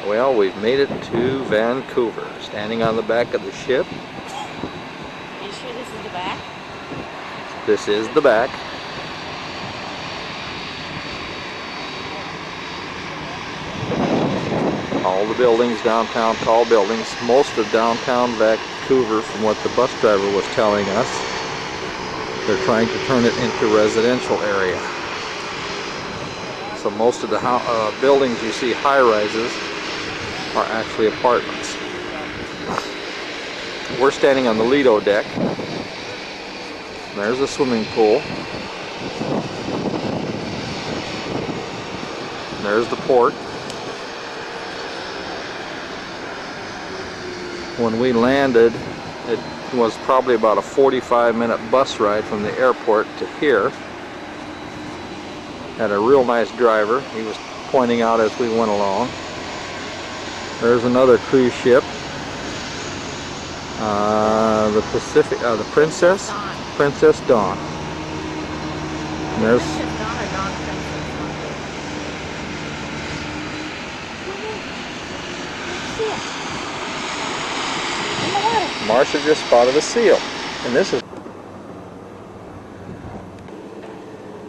Well, we've made it to Vancouver. Standing on the back of the ship. Are you sure this is the back? This is the back. All the buildings downtown, tall buildings. Most of downtown Vancouver, from what the bus driver was telling us, they're trying to turn it into residential area. So most of the buildings you see, high-rises, are actually apartments. We're standing on the Lido deck. There's a swimming pool. There's the port. When we landed, it was probably about a 45-minute bus ride from the airport to here. Had a real nice driver. He was pointing out as we went along. There's another cruise ship. The Pacific, the Princess Dawn. And there's Marcia just spotted a seal, and this is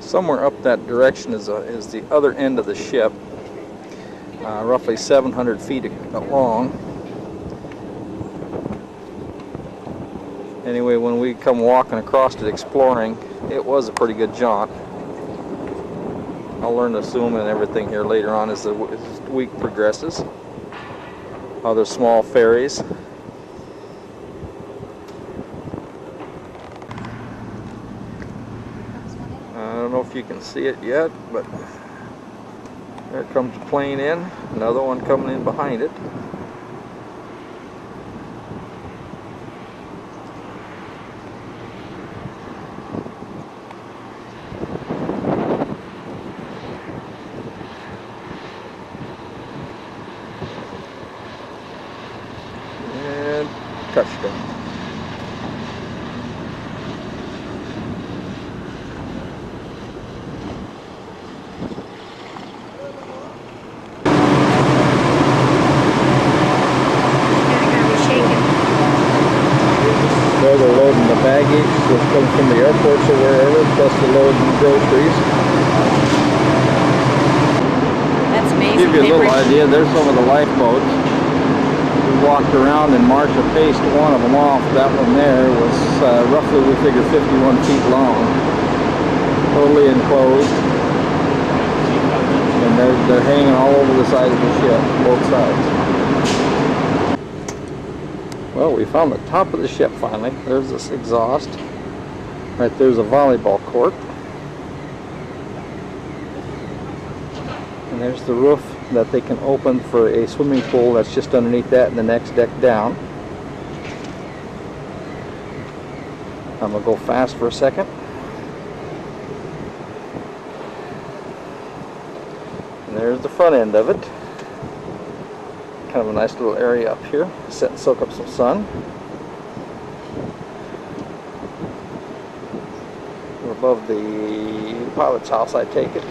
somewhere up that direction is the other end of the ship, roughly 700 feet long. Anyway, when we come walking across it exploring, it was a pretty good jaunt. I'll learn to swim and everything here later on as the week progresses. Other small ferries. I don't know if you can see it yet, but there comes a plane in, another one coming in behind it. And touchdown. They're loading the baggage that comes from the airports or wherever, plus the loading groceries. That's amazing. To give you a little idea, there's some of the lifeboats. We walked around and Marcia paced one of them off. That one there was roughly, we figure, 51 feet long. Totally enclosed. And they're hanging all over the side of the ship, both sides. Well, we found the top of the ship finally. There's this exhaust. Right there's a volleyball court. And there's the roof that they can open for a swimming pool that's just underneath that and the next deck down. I'm going to go fast for a second. And there's the front end of it. Kind of a nice little area up here. Sit and soak up some sun. We're above the pilot's house, I take it.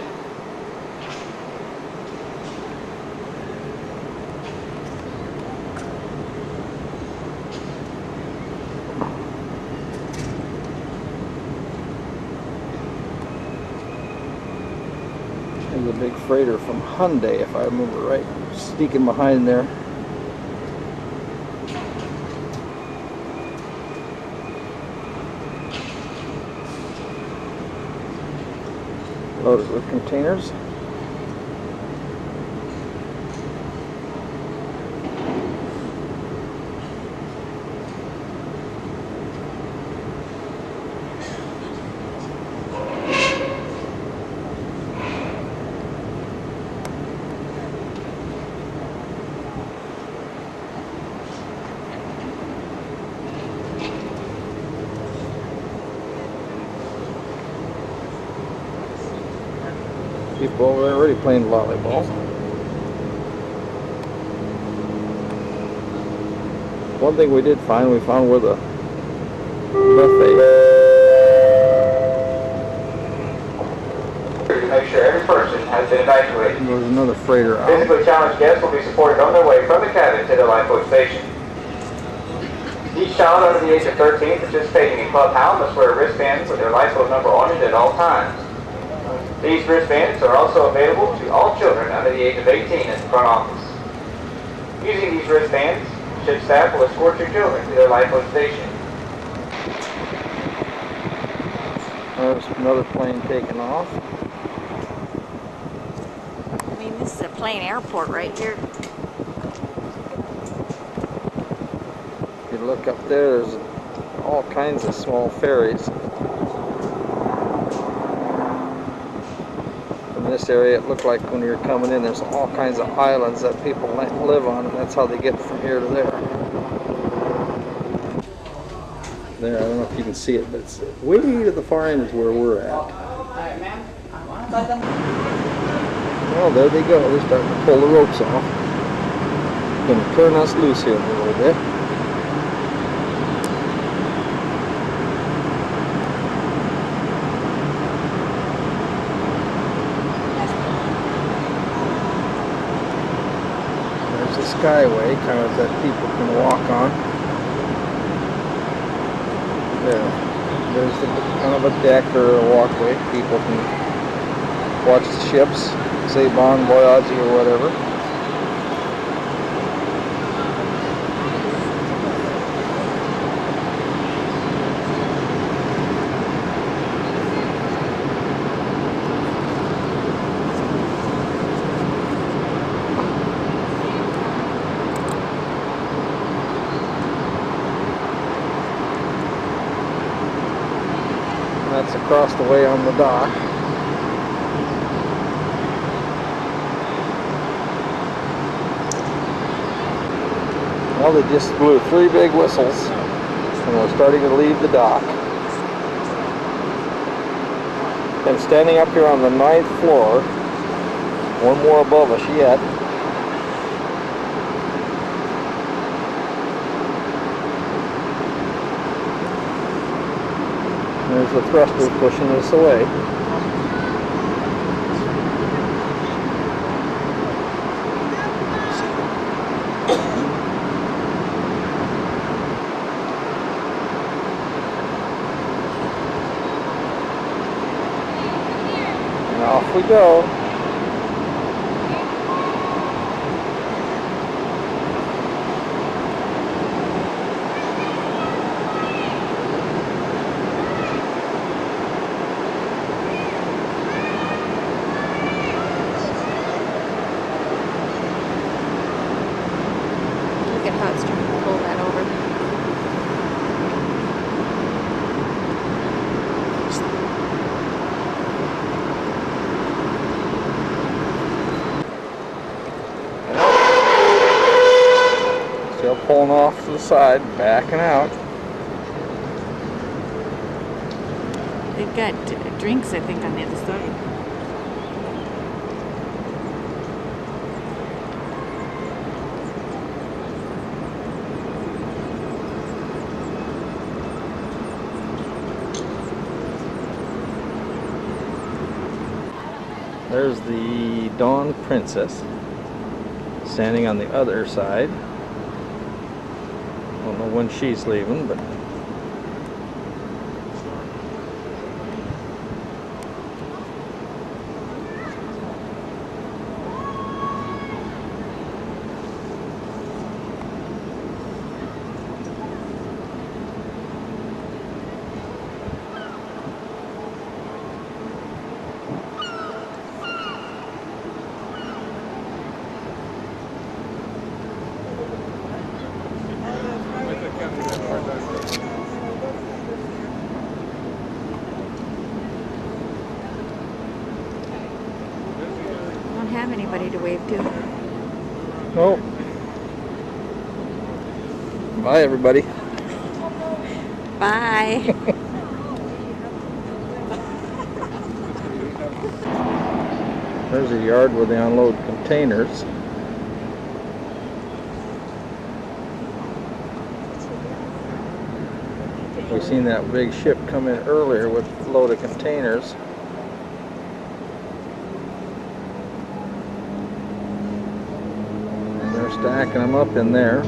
There's a big freighter from Hyundai, if I remember right, sneaking behind there. Loaded with containers. People are already playing volleyball. One thing we did find, we found where the buffet. Make sure every person has been evacuated. There's another freighter out. Physically challenged guests will be supported on their way from the cabin to the lifeboat station. Each child under the age of 13 participating in Club Hound must wear a wristband with their lifeboat number on it at all times. These wristbands are also available to all children under the age of 18 at the front office. Using these wristbands, ship staff will escort your children to their lifeboat station. There's another plane taking off. I mean, this is a plane airport right here. If you look up there, there's all kinds of small ferries. In this area, it looked like when you're coming in, there's all kinds of islands that people live on, and that's how they get from here to there. There, I don't know if you can see it, but it's way to the far end is where we're at. Well, there they go. They're starting to pull the ropes off. Going to turn us loose here in a little bit. There's the skyway, kind of that people can walk on. There's the, kind of a deck or a walkway. People can watch the ships, say Bon Voyage or whatever. That's across the way on the dock. Well, they just blew 3 big whistles and we're starting to leave the dock. And standing up here on the 9th floor, one more above us yet. There's the thruster pushing us away. And off we go. Pull that over. Still pulling off to the side, backing out. They've got drinks, I think, on the other side. There's the Dawn Princess standing on the other side. Don't know when she's leaving, but Have anybody to wave to. oh. Bye, everybody. Bye. There's a yard where they unload containers. We seen that big ship come in earlier with a load of containers. stacking them up in there.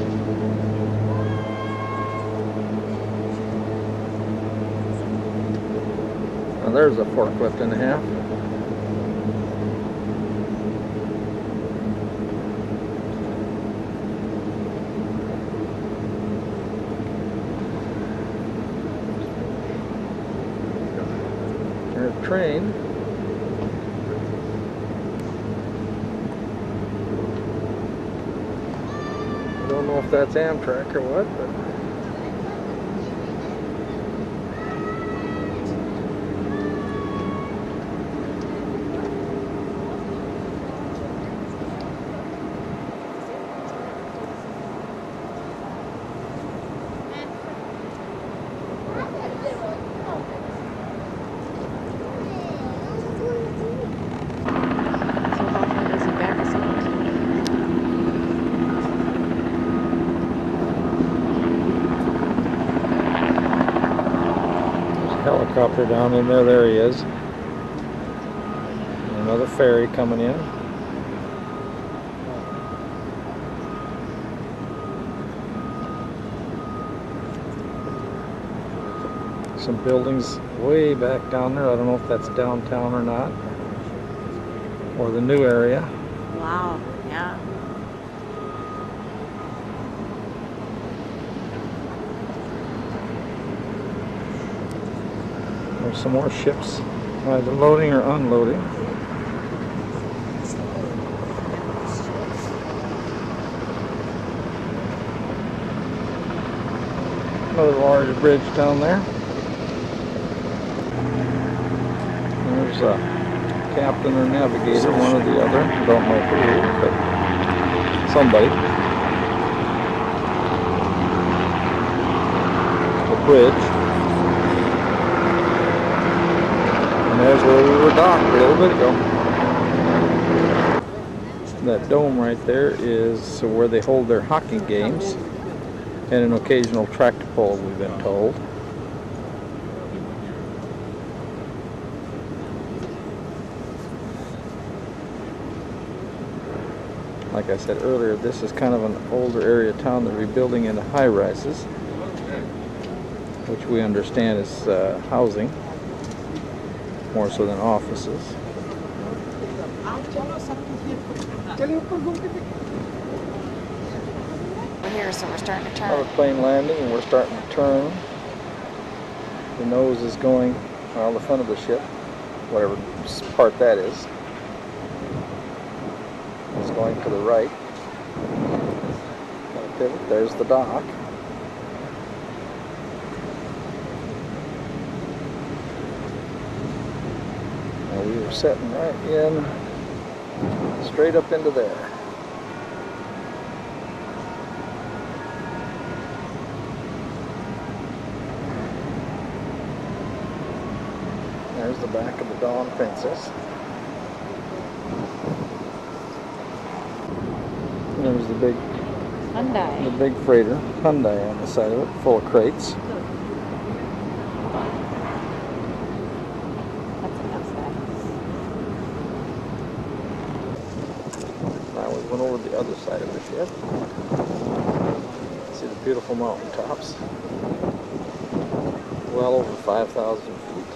Now there's a forklift and a half. There's a train. I don't know if that's Amtrak or what, but helicopter down in there. There he is. Another ferry coming in. Some buildings way back down there. I don't know if that's downtown or not, or the new area. Wow, yeah. There's some more ships either loading or unloading. Another large bridge down there. There's a captain or navigator, one or the other. Don't know who, but somebody. The bridge. And there's where we were docked a little bit ago. That dome right there is where they hold their hockey games, and an occasional tractor pull, we've been told. Like I said earlier, this is kind of an older area of town they're rebuilding into high-rises, which we understand is housing, more so than offices. We're here, so we're starting to turn. Another plane landing, and we're starting to turn. The nose is going, well, the front of the ship, whatever part that is going to the right. Pivot. There's the dock. And we were setting right in, straight up into there. There's the back of the Dawn Princess. There's the big Hyundai. The big freighter, Hyundai, on the side of it, full of crates. That's enough that. Now we went over the other side of the ship. See the beautiful mountain tops. Well over 5,000 feet.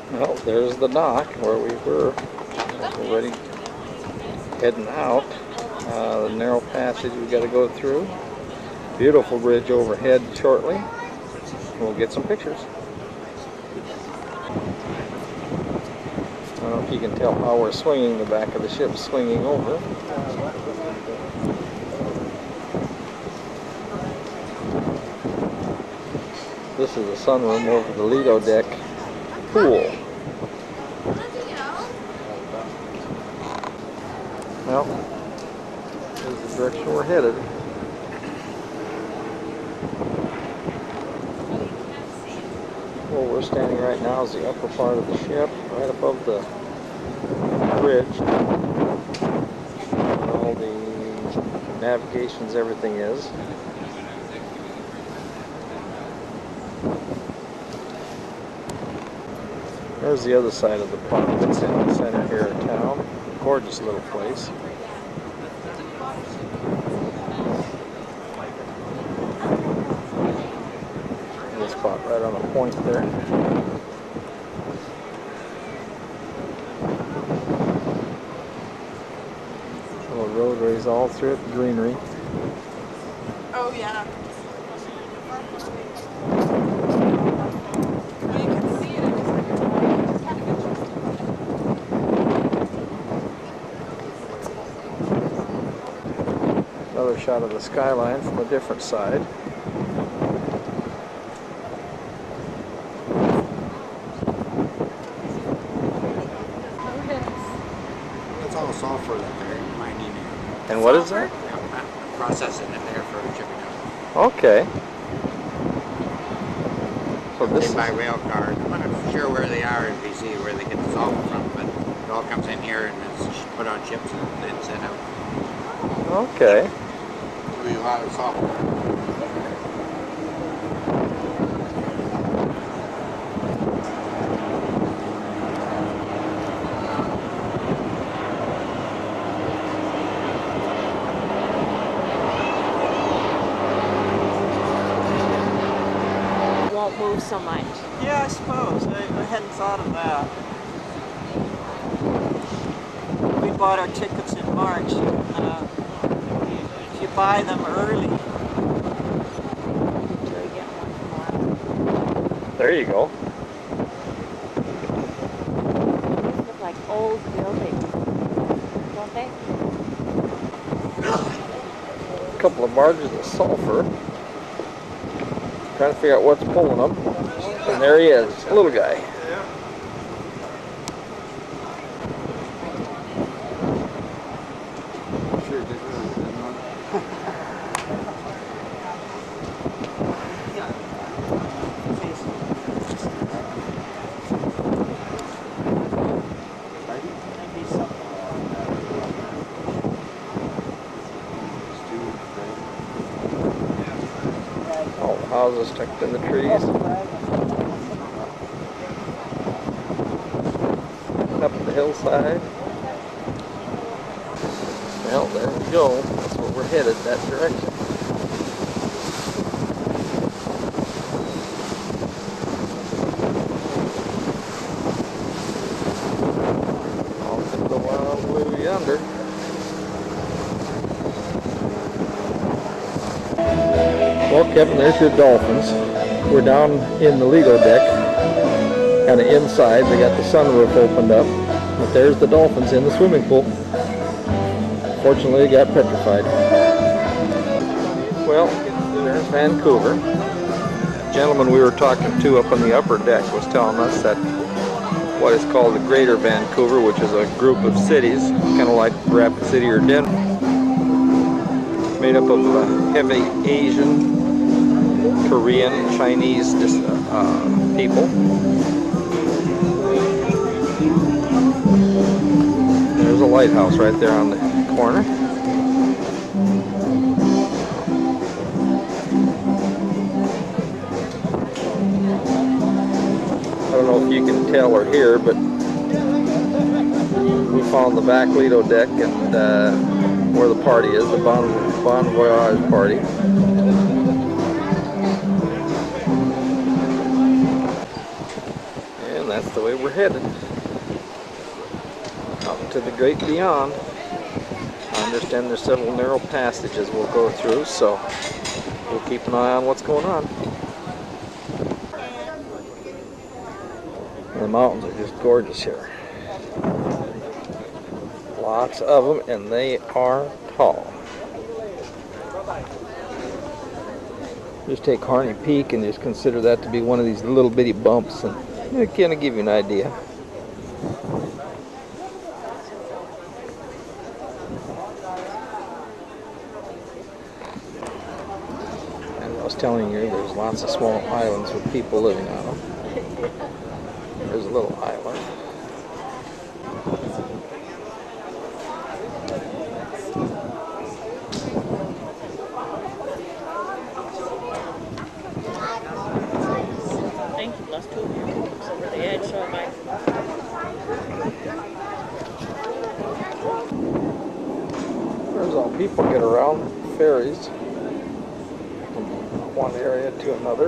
Well, there's the dock where we were already heading out. The narrow passage we got to go through. Beautiful bridge overhead shortly. We'll get some pictures. I don't know if you can tell how we're swinging. The back of the ship swinging over. This is the sunroom over the Lido deck pool. Well, here's the direction we're headed. Where we're standing right now is the upper part of the ship, right above the bridge. And all the navigation's everything is. There's the other side of the park that's in the center here of town. Gorgeous little place. Little spot right on the point there. Little roadways all through it, greenery. Oh, yeah. Well, you can see it. It's kind of interesting. Another shot of the skyline from a different side. That's all sulfur that they're mining. And what is that? Processing it there for shipping out. Okay. So this They is, buy rail cars. I'm not sure where they are in BC, where they get the sulfur from, but it all comes in here and it's put on ships and then sent out. okay. There'll be a lot of sulfur. Won't move so much. Yeah, I suppose. I hadn't thought of that. We bought our tickets in March. If you buy them early, Until we get one tomorrow. There you go. These look like old buildings, don't they? A couple of barges of sulfur. Trying to figure out what's pulling them. And there he is, a little guy. Sure did. maybe something. All the houses tucked in the trees. Up the hillside. Well, there we go. That's where we're headed, that direction. Off in the wild blue yonder. Well, Kevin, there's your dolphins. We're down in the Lido deck, kind of inside. They got the sunroof opened up, but there's the dolphins in the swimming pool. Fortunately, they got petrified. Well, there's Vancouver. The gentleman we were talking to up on the upper deck was telling us that what is called the Greater Vancouver, which is a group of cities, kind of like Rapid City or Denver, made up of heavy Asian, Korean, Chinese people. There's a lighthouse right there on the corner. I don't know if you can tell or hear, but we found the back Lido deck and where the party is, the Bon Voyage party. And that's the way we're headed. Out to the great beyond. I understand there's several narrow passages we'll go through, so we'll keep an eye on what's going on. The mountains are just gorgeous here. Lots of them, and they are tall. Just take Harney Peak and just consider that to be one of these little bitty bumps, and it kind of give you an idea. As I was telling you, there's lots of small islands with people living on them. There's a little island. There's how people get around ferries from one area to another.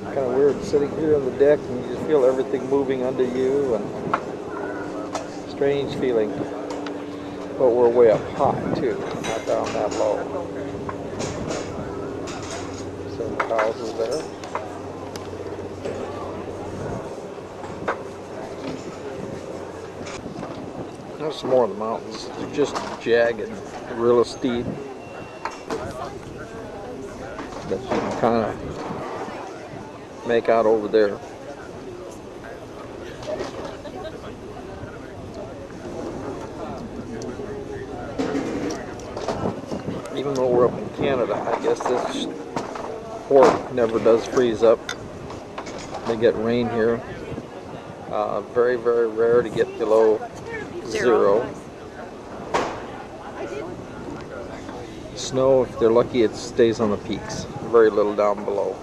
Kind of weird sitting here on the deck and you just feel everything moving under you, and strange feeling. But we're way up high too, not down that low. Some houses there. There's some more of the mountains. They're just jagged, real steep. That you can kind of make out over there. Even though we're up in Canada, I guess this port never does freeze up. They get rain here. Very, very rare to get below zero. Snow, if they're lucky, it stays on the peaks. Very little down below.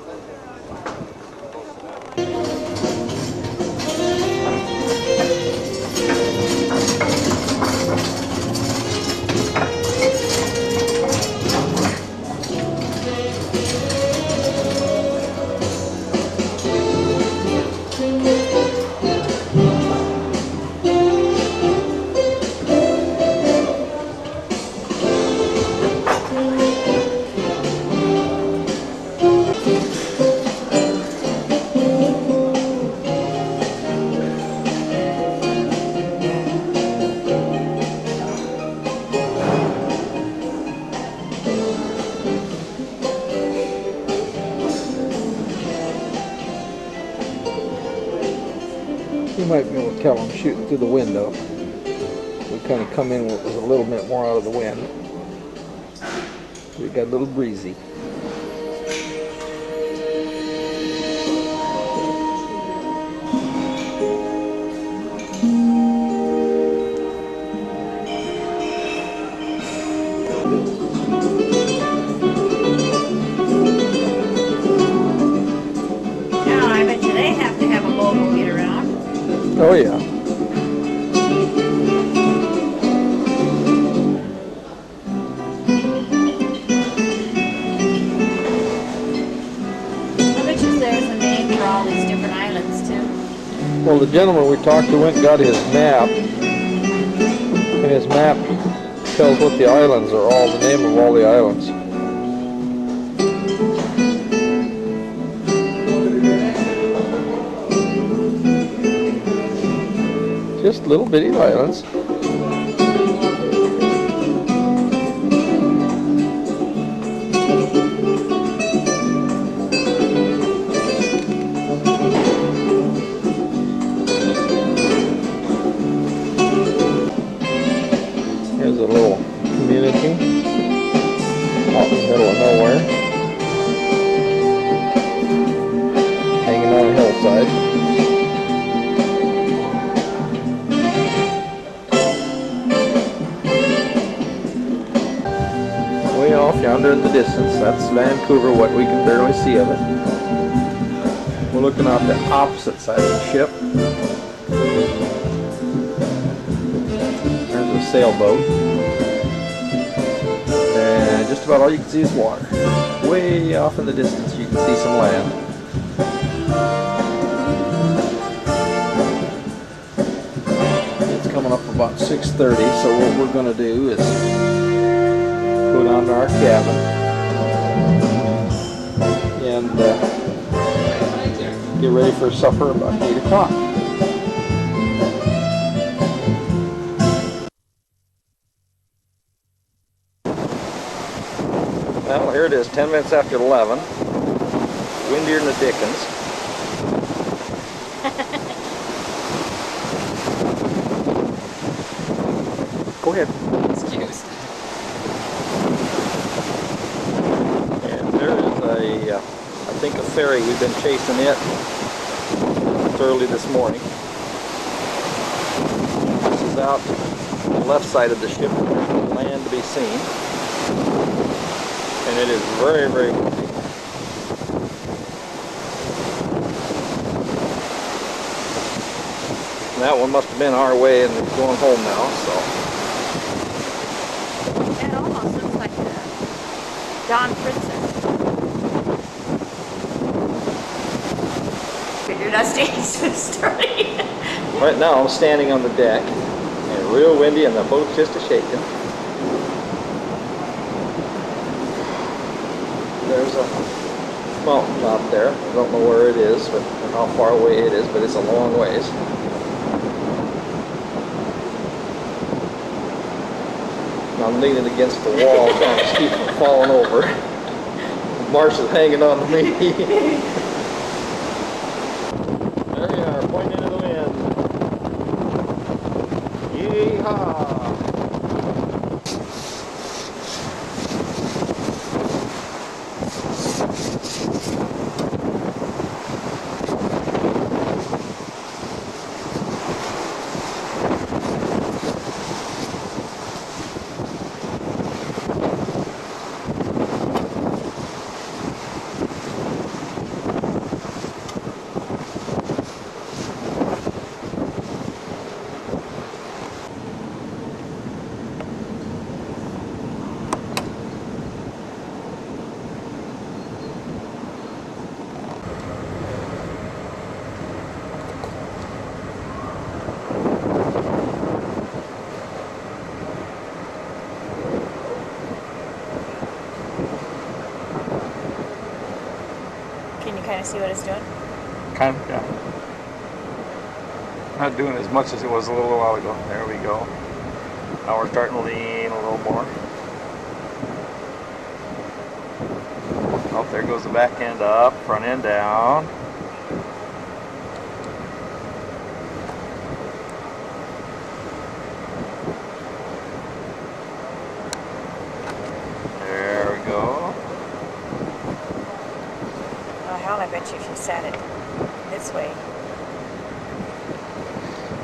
You might be able to tell them shooting through the window. We kind of come in with a little bit more out of the wind. We got a little breezy. Now, I bet you they have to have a boat to get around. Oh yeah. I bet you there's a name for all these different islands too. Well, the gentleman we talked to went and got his map, and his map tells what the islands are, all the name of all the islands. Just little bitty islands. Here's a little community out in the middle of nowhere, hanging on a hillside. Way off yonder in the distance, that's Vancouver, what we can barely see of it. We're looking out the opposite side of the ship. There's a sailboat. And just about all you can see is water. Way off in the distance you can see some land. It's coming up about 6:30, so what we're going to do is go down to our cabin and get ready for supper about 8 o'clock. Well, here it is, 10 minutes after 11. Windier than the dickens. Go ahead. Excuse. And there is I think a ferry. We've been chasing it early this morning. This is out on the left side of the ship. There's land to be seen. And it is very, very windy. And that one must have been our way and it's going home now, so. That almost looks like the Dawn Princess. But you're not staying so sturdy. Right now I'm standing on the deck and real windy and the boat's just a-shaking. There's a mountain top there. I don't know where it is, but or how far away it is, but it's a long ways. I'm leaning against the wall trying to keep from falling over. Marcia's hanging on to me. There you are, pointing into the wind. Yeehaw! Can you kind of see what it's doing? Kind of, yeah. Not doing as much as it was a little while ago. There we go. Now we're starting to lean a little more. Oh, there goes the back end up, front end down. There we go. Oh, hell, I bet you if you sat it this way.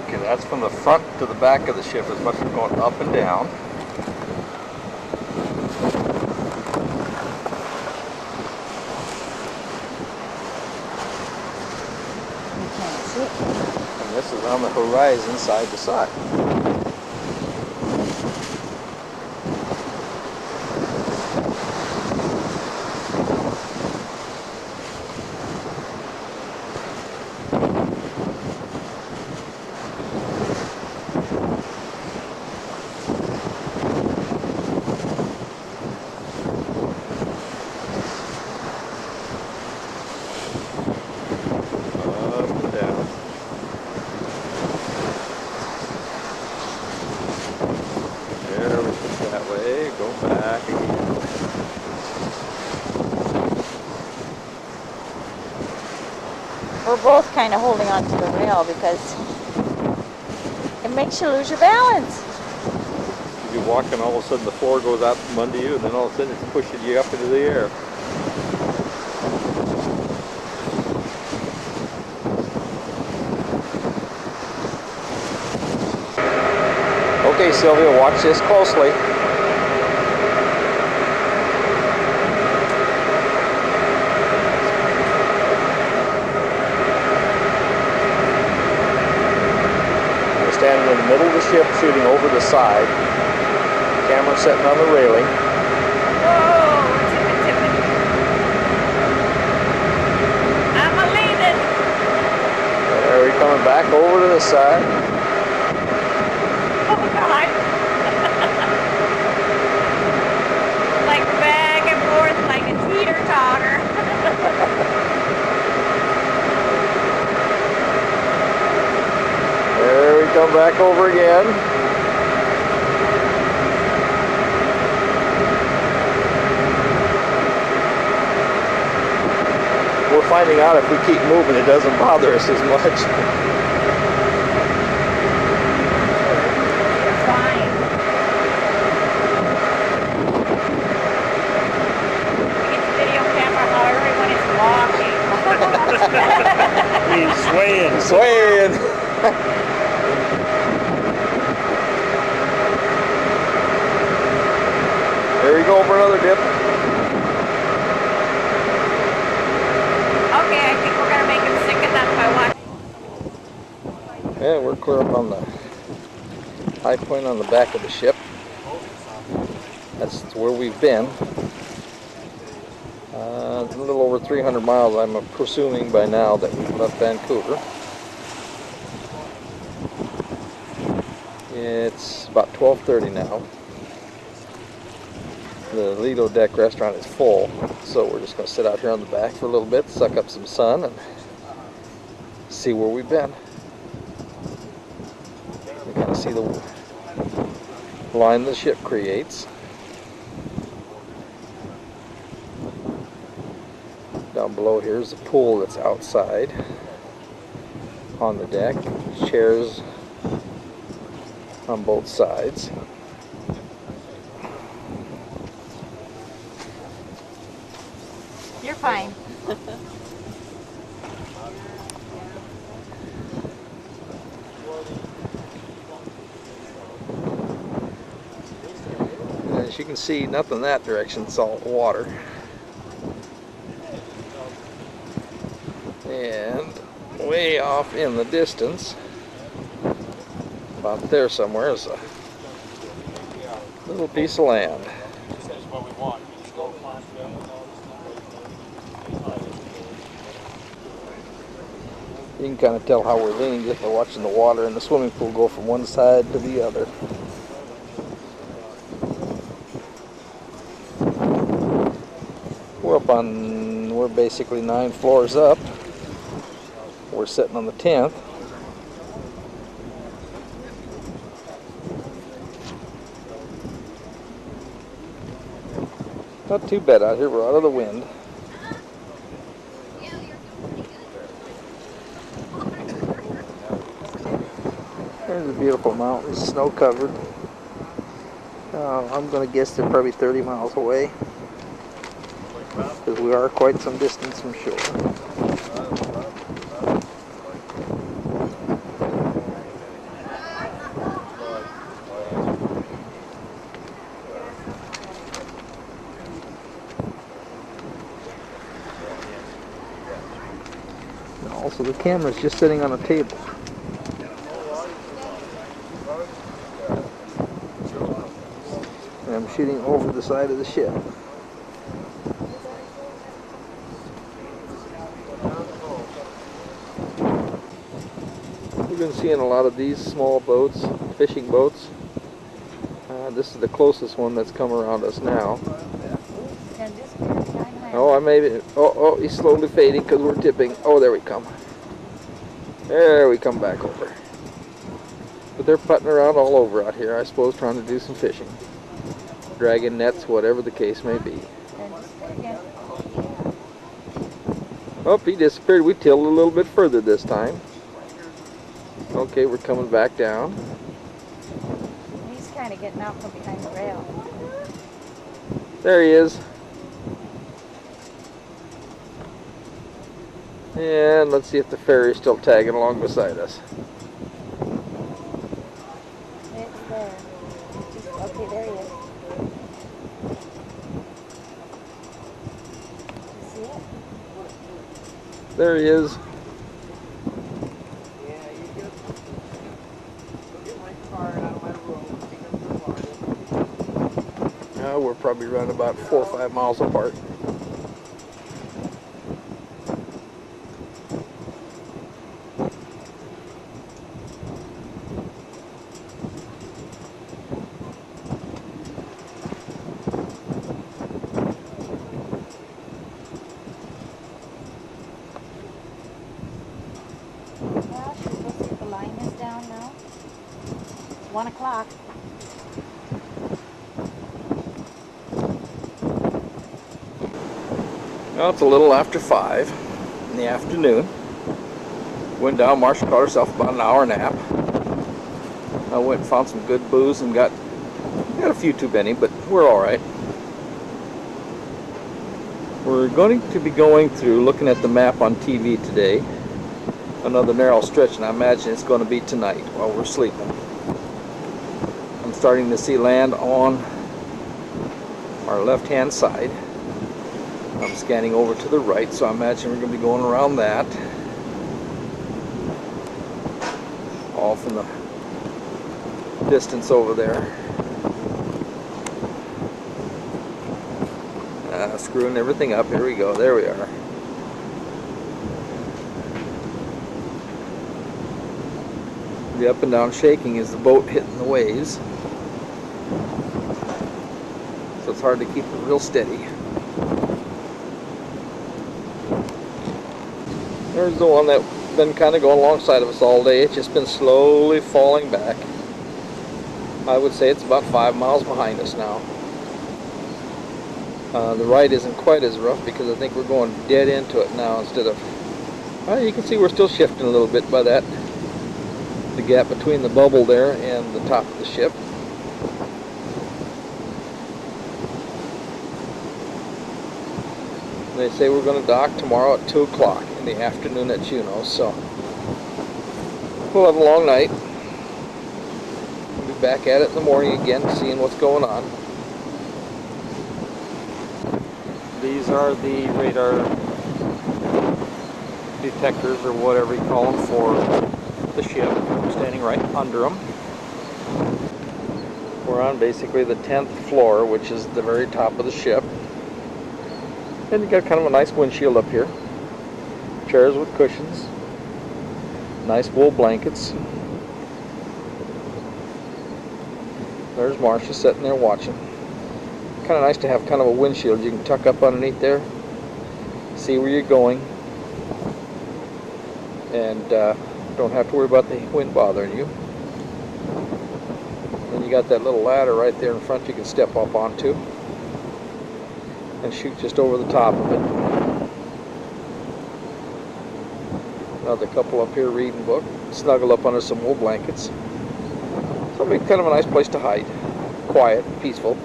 Okay, that's from the front to the back of the ship as much as going up and down. You can't see it. And this is on the horizon side to side. We're both kind of holding on to the rail because it makes you lose your balance. You're walking, all of a sudden the floor goes out from under you, and then all of a sudden it's pushing you up into the air. Okay, Sylvia, watch this closely. Standing in the middle of the ship, shooting over the side. Camera sitting on the railing. Whoa, tipping. I'm a-leaning. There we're coming back over to the side. Oh, God. Like back and forth like a teeter-totter. There we come back over again. We're finding out if we keep moving, it doesn't bother us as much. You're fine. Get the video camera how everyone is walking. He's swaying. Swaying. There we go for another dip. Okay, I think we're going to make him sick enough by watching. Yeah, we're clear up on the high point on the back of the ship. That's where we've been. A little over 300 miles, I'm presuming by now that we've left Vancouver. It's about 12:30 now. The Lido Deck restaurant is full, so we're just going to sit out here on the back for a little bit, suck up some sun, and see where we've been. You kind of see the line the ship creates. Down below here is the pool that's outside on the deck. Chairs on both sides. You're fine. As you can see, nothing in that direction, salt water. And way off in the distance, about there somewhere, is a little piece of land. You can kind of tell how we're leaning just by watching the water in the swimming pool go from one side to the other. We're basically 9 floors up. We're sitting on the 10th. Not too bad out here, we're out of the wind. There's the beautiful mountains, snow covered. I'm going to guess they're probably 30 miles away, because we are quite some distance from shore. And also, the camera's just sitting on a table. And I'm shooting over the side of the ship. We've been seeing a lot of these small boats, fishing boats. This is the closest one that's come around us now. Oh, he's slowly fading because we're tipping. Oh, there we come. There we come back over. But they're putting around all over out here, I suppose, trying to do some fishing. Dragging nets, whatever the case may be. Oh, he disappeared. We tilted a little bit further this time. Okay, we're coming back down. He's kind of getting out from behind the rail. There he is. And let's see if the ferry's still tagging along beside us. It's there. Okay, there he is. You see it? There he is. We're probably running about 4 or 5 miles apart. Well, should we go see if the line is down now? 1 o'clock. Well, it's a little after 5 in the afternoon. Went down, Marcia caught herself about an hour nap. I went and found some good booze and got a few too many, but we're all right. We're going to be going through, looking at the map on TV today, another narrow stretch, and I imagine it's going to be tonight while we're sleeping. I'm starting to see land on our left-hand side. I'm scanning over to the right, so I imagine we're going to be going around that. off in the distance over there. Screwing everything up. Here we go. There we are. The up and down shaking is the boat hitting the waves. So it's hard to keep it real steady. There's the one that's been kind of going alongside of us all day. It's just been slowly falling back. I would say it's about 5 miles behind us now. The right isn't quite as rough because I think we're going dead into it now instead of... Well, you can see we're still shifting a little bit by that. The gap between the bubble there and the top of the ship. They say we're going to dock tomorrow at 2 o'clock in the afternoon at Juneau, so we'll have a long night. We'll be back at it in the morning again, seeing what's going on. These are the radar detectors, or whatever you call them, for the ship. I'm standing right under them. We're on basically the 10th floor, which is the very top of the ship. And you got kind of a nice windshield up here. Chairs with cushions. Nice wool blankets. There's Marcia sitting there watching. Kind of nice to have kind of a windshield. You can tuck up underneath there, see where you're going, and don't have to worry about the wind bothering you. Then you got that little ladder right there in front you can step up onto and shoot just over the top of it. Another couple up here reading book, snuggle up under some wool blankets. So it'll be kind of a nice place to hide. Quiet, peaceful,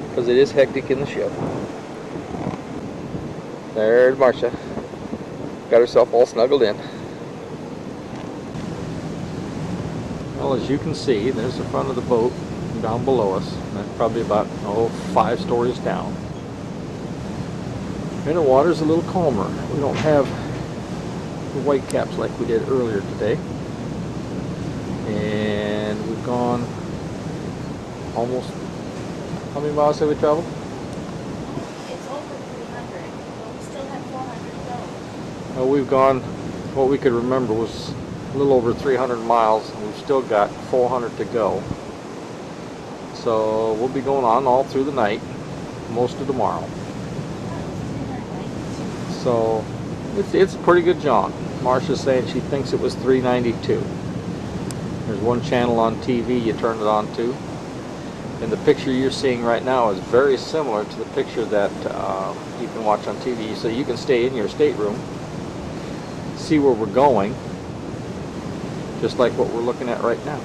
because it is hectic in the ship. There's Marcia. Got herself all snuggled in. Well, as you can see, there's the front of the boat down below us. And that's probably about 5 stories down. And the water's a little calmer. We don't have the white caps like we did earlier today. And we've gone almost, how many miles have we traveled? It's over 300, but we still have 400 to go. Well, we've gone, what we could remember was a little over 300 miles, and we've still got 400 to go. So we'll be going on all through the night, most of tomorrow. So it's a pretty good jaunt. Marcia's saying she thinks it was 392. There's one channel on TV you turn it on to, and the picture you're seeing right now is very similar to the picture that you can watch on TV. So you can stay in your stateroom, see where we're going, just like what we're looking at right now.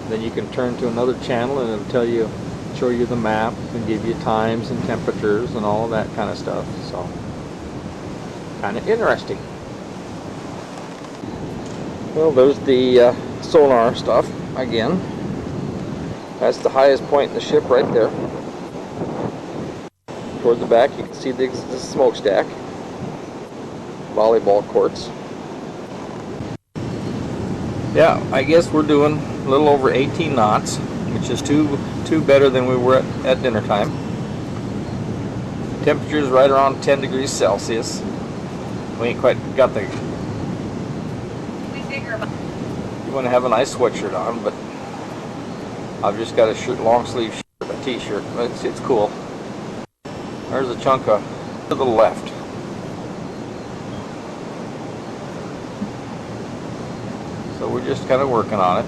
Then you can turn to another channel and it'll tell you, show you the map and give you times and temperatures and all of that kind of stuff. So kind of interesting. Well, there's the sonar stuff again. That's the highest point in the ship right there. Toward the back you can see the smokestack, volleyball courts. Yeah, I guess we're doing a little over 18 knots, which is two better than we were at dinner time. Temperature's right around 10 degrees Celsius. We ain't quite got the... You want to have a nice sweatshirt on, but I've just got a long sleeve shirt, a t-shirt. It's cool. There's a chunk to the left. So we're just kind of working on it.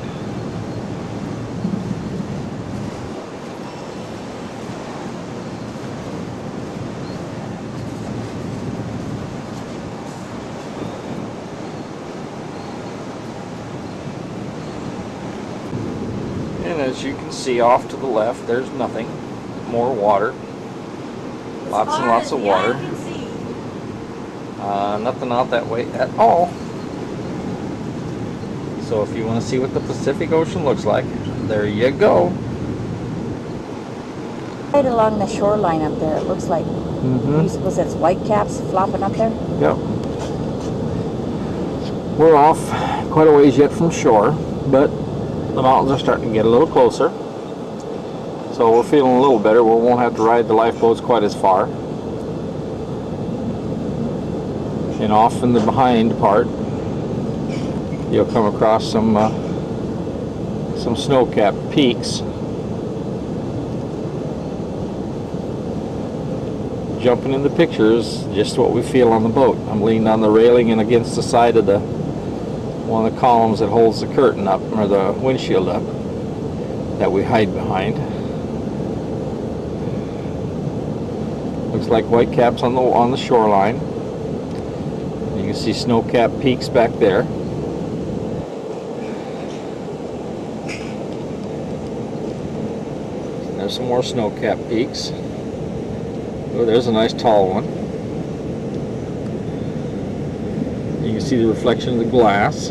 And as you can see off to the left, there's nothing. More water. Lots and lots of water. Nothing out that way at all. So if you want to see what the Pacific Ocean looks like, there you go. Right along the shoreline up there, it looks like. Was that white caps flopping up there? Yep. We're off quite a ways yet from shore, but the mountains are starting to get a little closer. So we're feeling a little better. We won't have to ride the lifeboats quite as far. And off in the behind part, you'll come across some snow-capped peaks. Jumping in the pictures, just what we feel on the boat. I'm leaning on the railing and against the side of one of the columns that holds the curtain up, or the windshield up, that we hide behind. Looks like white caps on the shoreline. You can see snow-capped peaks back there. There's some more snow-capped peaks. Oh, there's a nice tall one. You can see the reflection of the glass.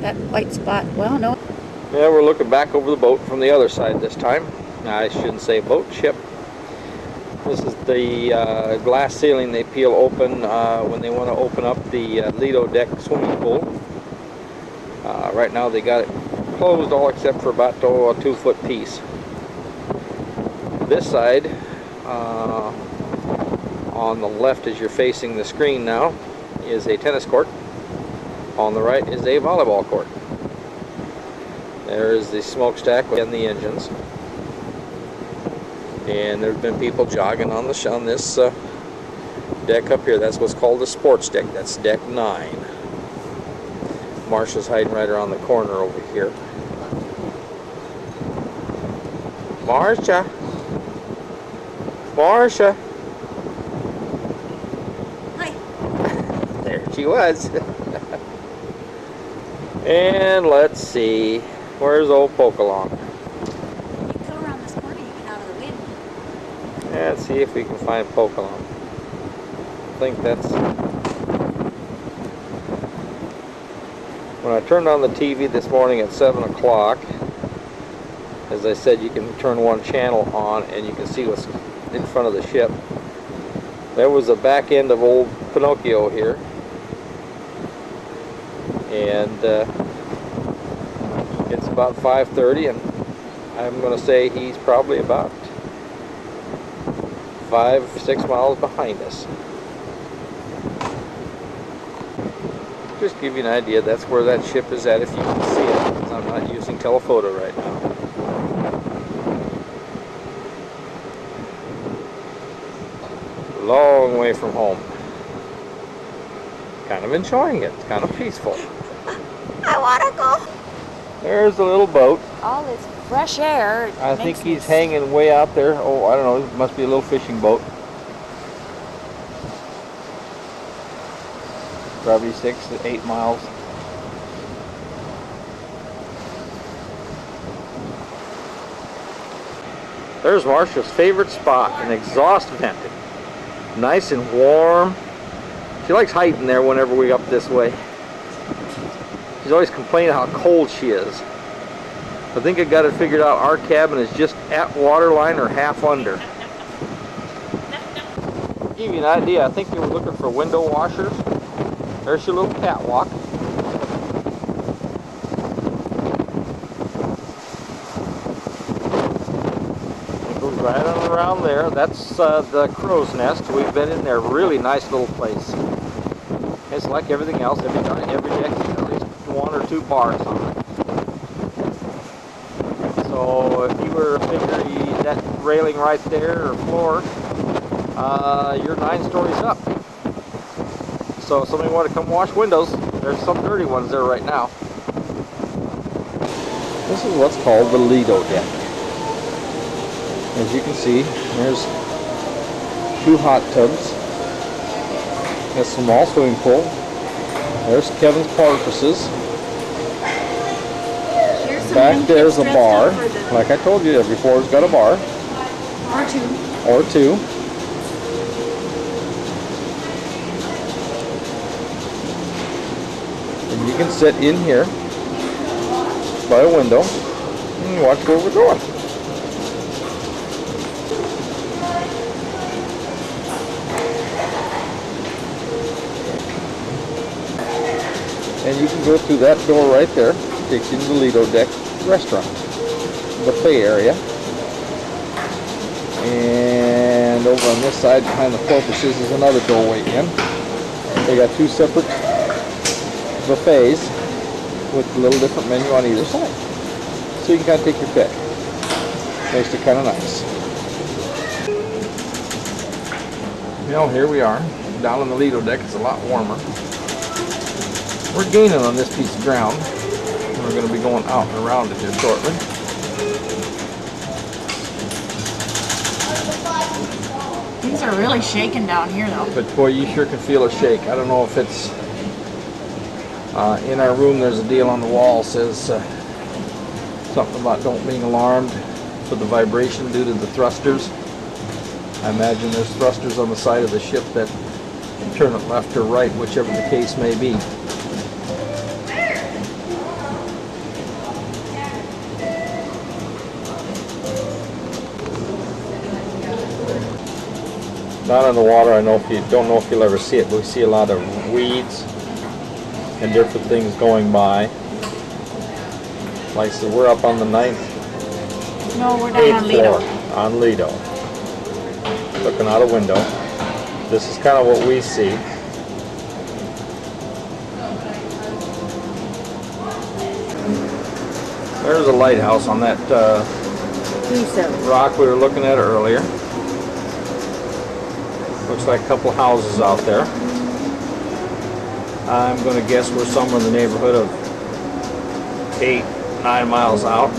That white spot, well, no. Yeah, we're looking back over the boat from the other side this time. I shouldn't say boat, ship. This is the glass ceiling they peel open when they want to open up the Lido deck swimming pool. Right now they got it closed all except for about a 2-foot piece. This side, on the left as you're facing the screen now, is a tennis court. On the right is a volleyball court. There is the smokestack and the engines. And there's been people jogging on this deck up here. That's what's called the sports deck. That's deck 9. Marcia's hiding right around the corner over here. Marcia! Marcia! Hi. There she was. And let's see. Where's old Pokalong? Let's see if we can find Pokalong. I think that's... When I turned on the TV this morning at 7 o'clock, as I said, you can turn one channel on and you can see what's in front of the ship. There was a back end of old Pinocchio here. And it's about 5:30, and I'm going to say he's probably about 5-6 miles behind us. Just give you an idea, that's where that ship is at if you can see it, because I'm not using telephoto right now. Long way from home. Kind of enjoying it. It's kind of peaceful. I want to go. There's the little boat. All this fresh air. I think he's hanging way out there. Oh, I don't know. It must be a little fishing boat. Probably 6 to 8 miles. There's Marcia's favorite spot, an exhaust vent. Nice and warm. She likes hiding there whenever we up this way. She's always complaining how cold she is. I think I got it figured out. Our cabin is just at waterline or half under. To give you an idea, I think they were looking for window washers. There's your little catwalk. It goes right on around there. That's the crow's nest. We've been in there. Really nice little place. It's like everything else. Every deck has at least 1 or 2 bars on it. So if you were to figure that railing right there or floor, you're 9 stories up. So if somebody wanted to come wash windows, there's some dirty ones there right now. This is what's called the Lido deck. As you can see, there's 2 hot tubs. There's a small swimming pool. There's Kevin's porpoises. Back there's a bar. Like I told you before, it's got a bar. Or two. And you can sit in here by a window And watch where we're going. And you can go through that door right there. Takes you to the Lido Deck restaurant, buffet area. And over on this side behind the porpoises is another doorway in. They got two separate buffets with a little different menu on either side. So you can kind of take your pick. Makes it kind of nice. Well, here we are. Down on the Lido Deck, it's a lot warmer. We're gaining on this piece of ground. We're going to be going out and around it here shortly. Things are really shaking down here, though. But boy, you sure can feel a shake. I don't know if it's in our room. There's a deal on the wall says something about don't being alarmed for the vibration due to the thrusters. I imagine there's thrusters on the side of the ship that turn it left or right, whichever the case may be. Down on the water, I don't know if you'll ever see it, but we see a lot of weeds and different things going by. Like I said, we're up on the 9th, No, we're down on 8th Lido. floor on Lido. Looking out a window. This is kind of what we see. There's a lighthouse on that rock we were looking at earlier. Looks like a couple houses out there. I'm going to guess we're somewhere in the neighborhood of 8-9 miles out.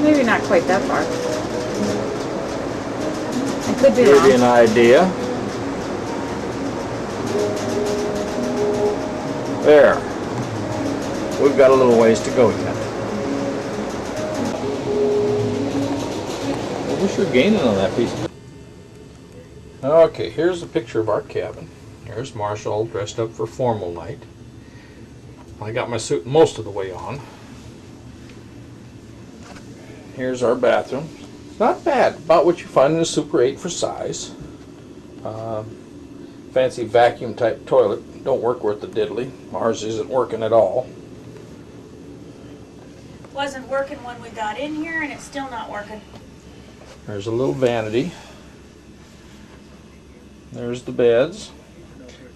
Maybe not quite that far. I could be Give you an wrong. idea. There. We've got a little ways to go yet. Well, we're sure gaining on that piece. Okay, here's a picture of our cabin. Here's Marcia all dressed up for formal night. I got my suit most of the way on. Here's our bathroom. Not bad, about what you find in a Super 8 for size. Fancy vacuum type toilet. Don't work worth the diddly. Ours isn't working at all. Wasn't working when we got in here, and it's still not working. There's a little vanity. There's the beds.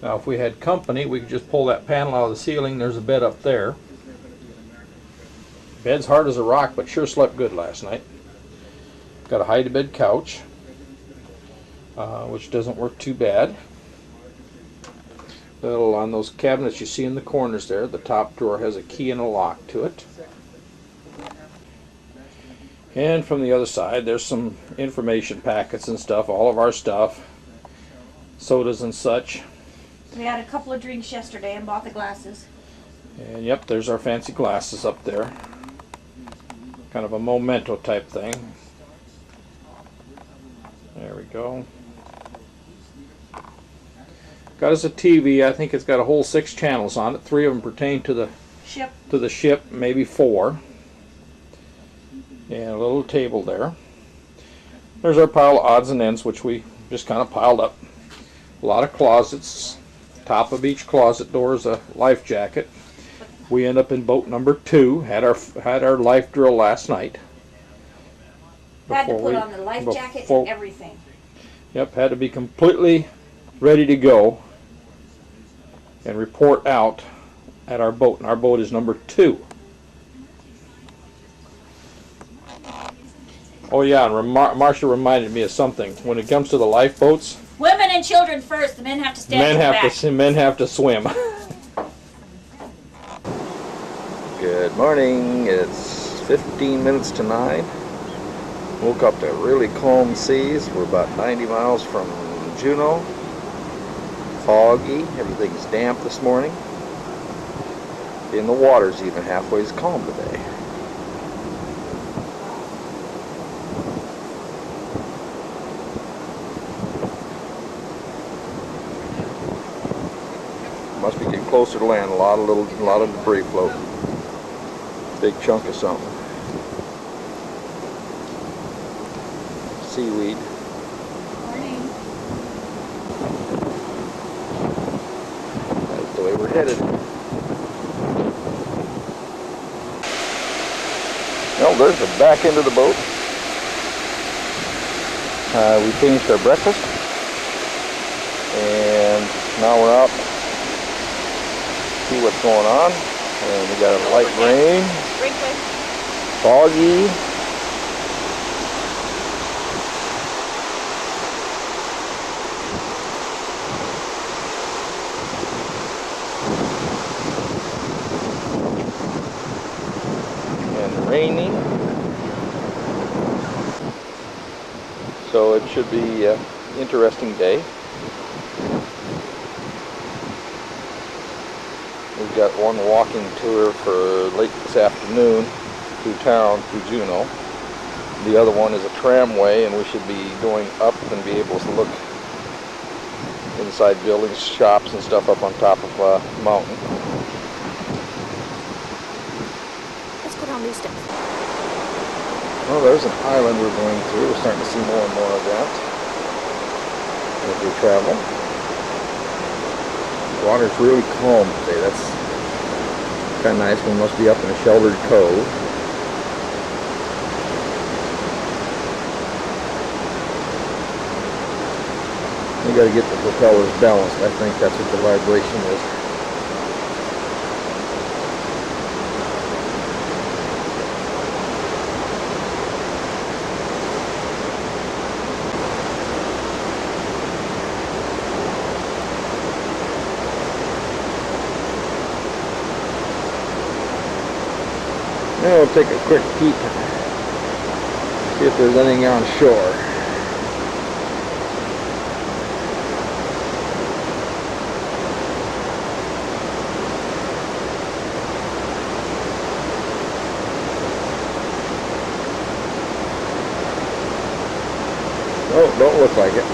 Now if we had company, we could just pull that panel out of the ceiling. There's a bed up there. Bed's hard as a rock, but sure slept good last night. Got a hide-to-bed couch, which doesn't work too bad. Little on those cabinets you see in the corners there, the top drawer has a key and a lock to it. And from the other side, there's some information packets and stuff, all of our stuff, sodas and such. We had a couple of drinks yesterday and bought the glasses. And yep, there's our fancy glasses up there. Kind of a memento type thing. There we go. Got us a TV. I think it's got a whole 6 channels on it. 3 of them pertain to the ship, maybe 4. And a little table there. There's our pile of odds and ends, which we just kind of piled up. A lot of closets. Top of each closet door is a life jacket. We end up in boat number 2. Had our life drill last night. Had to put on the life jacket and everything. Yep, had to be completely ready to go and report out at our boat. And our boat is number 2. Oh yeah, and Marcia reminded me of something. When it comes to the lifeboats, Women and children first. The men have to stand men have to swim. Good morning. It's 15 minutes to 9. Woke up to really calm seas. We're about 90 miles from Juneau. Foggy. Everything's damp this morning. And the water's even halfway as calm today. Must be getting closer to land. A lot of debris floating. Big chunk of something. Seaweed. Morning. That's the way we're headed. Well, there's the back end of the boat. We finished our breakfast, and now we're out to see what's going on. And we got a light rain, Sprinkling. foggy. And rainy. So it should be an interesting day. We've got one walking tour for late this afternoon through town, through Juneau. The other one is a tramway, and we should be going up and be able to look inside buildings, shops and stuff up on top of a mountain. Let's go down these steps. Well, there's an island we're going through. We're starting to see more and more of that as we travel. The water's really calm today. That's kind of nice. We must be up in a sheltered cove. We got to get the propellers balanced. I think that's what the vibration is. Now we'll take a quick peek, see if there's anything on shore. Oh, don't look like it.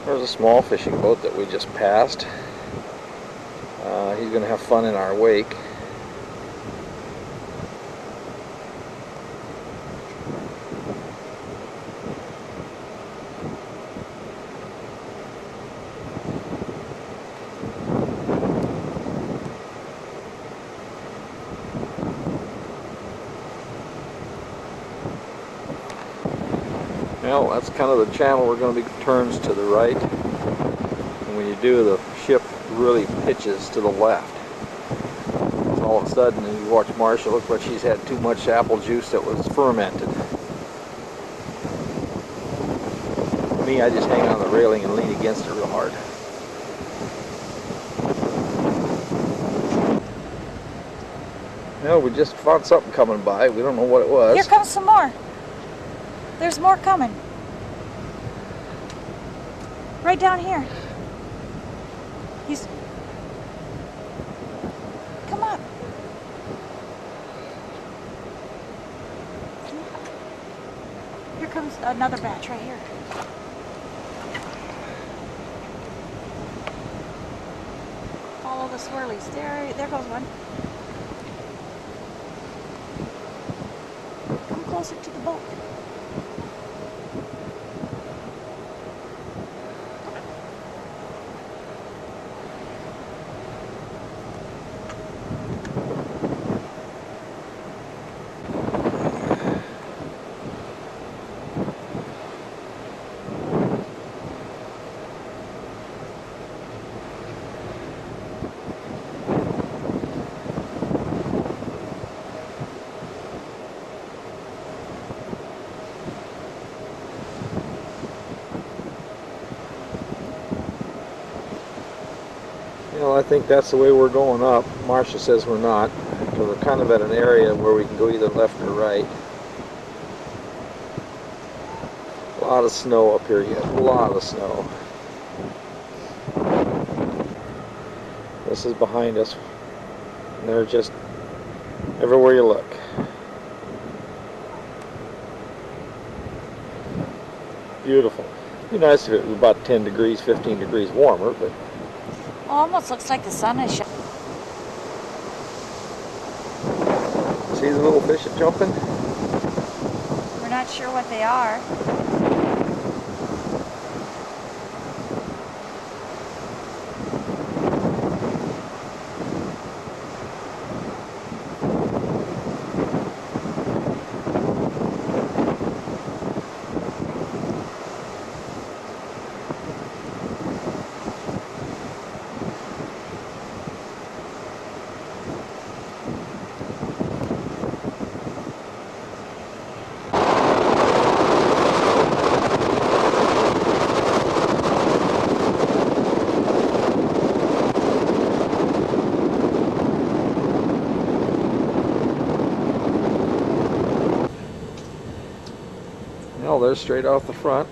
There's a small fishing boat that we just passed. He's going to have fun in our wake. Well, that's kind of the channel we're going to be turns to the right. And when you do, the ship really pitches to the left. So all of a sudden, as you watch Marcia, look like she's had too much apple juice that was fermented. Me, I just hang on the railing and lean against it real hard. Well, we just found something coming by. We don't know what it was. Here comes some more. There's more coming. Right down here. He's... Come up. Here comes another batch right here. Follow the swirlies. There goes one. Come closer to the boat. think that's the way we're going up. Marcia says we're not, because we're kind of at an area where we can go either left or right. A lot of snow up here yet, a lot of snow. This is behind us. And they're just everywhere you look. Beautiful. It'd be nice if it was about 10 degrees, 15 degrees warmer, but Well, almost looks like the sun is shining. see the little fish jumping? We're not sure what they are. Well, they're straight off the front.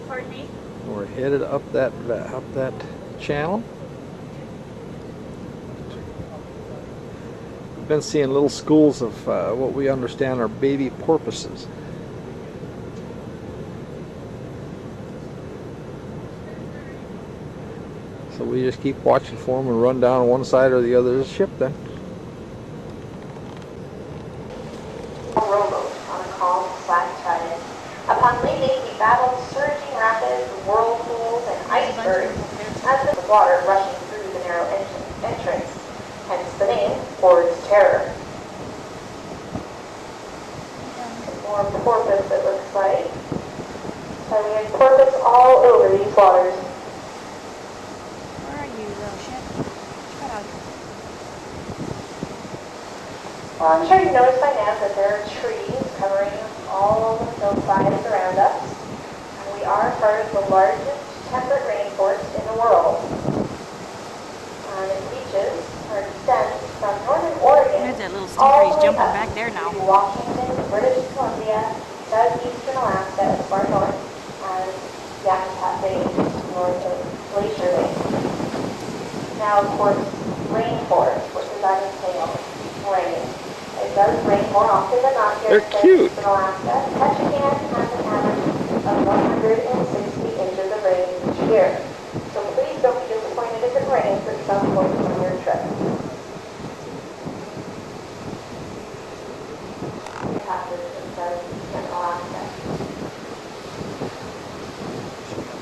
Pardon me? We're headed up that channel. Been seeing little schools of what we understand are baby porpoises. So we just keep watching for them and run down one side or the other of the ship then. Rowboat on a calm, flat tide. Upon leaving, he battled surging rapids, whirlpools, and icebergs as the water rushing through the narrow entrance, hence the name Ford's Terror. More porpoise, it looks like. So we have porpoise all over these waters. Where are you, little ship? Shut up. Well, I'm sure you've noticed by now that there are trees covering all the hillsides around us. And we are part of the largest temperate rainforest in the world. And it reaches or extends from northern Oregon There's that little all stinker. He's the way jumping up back there now. to Washington, British Columbia, southeastern Alaska as far north as Yakutat Bay, north of Glacier Bay. Now, of course, rainforest, what does that entail? Rain. It does rain more often than not here They're cute. in Alaska. Ketchikan has an average of 160 inches of rain each year. So please don't be disappointed if it rains at some point on your trip. Passes instead in Alaska.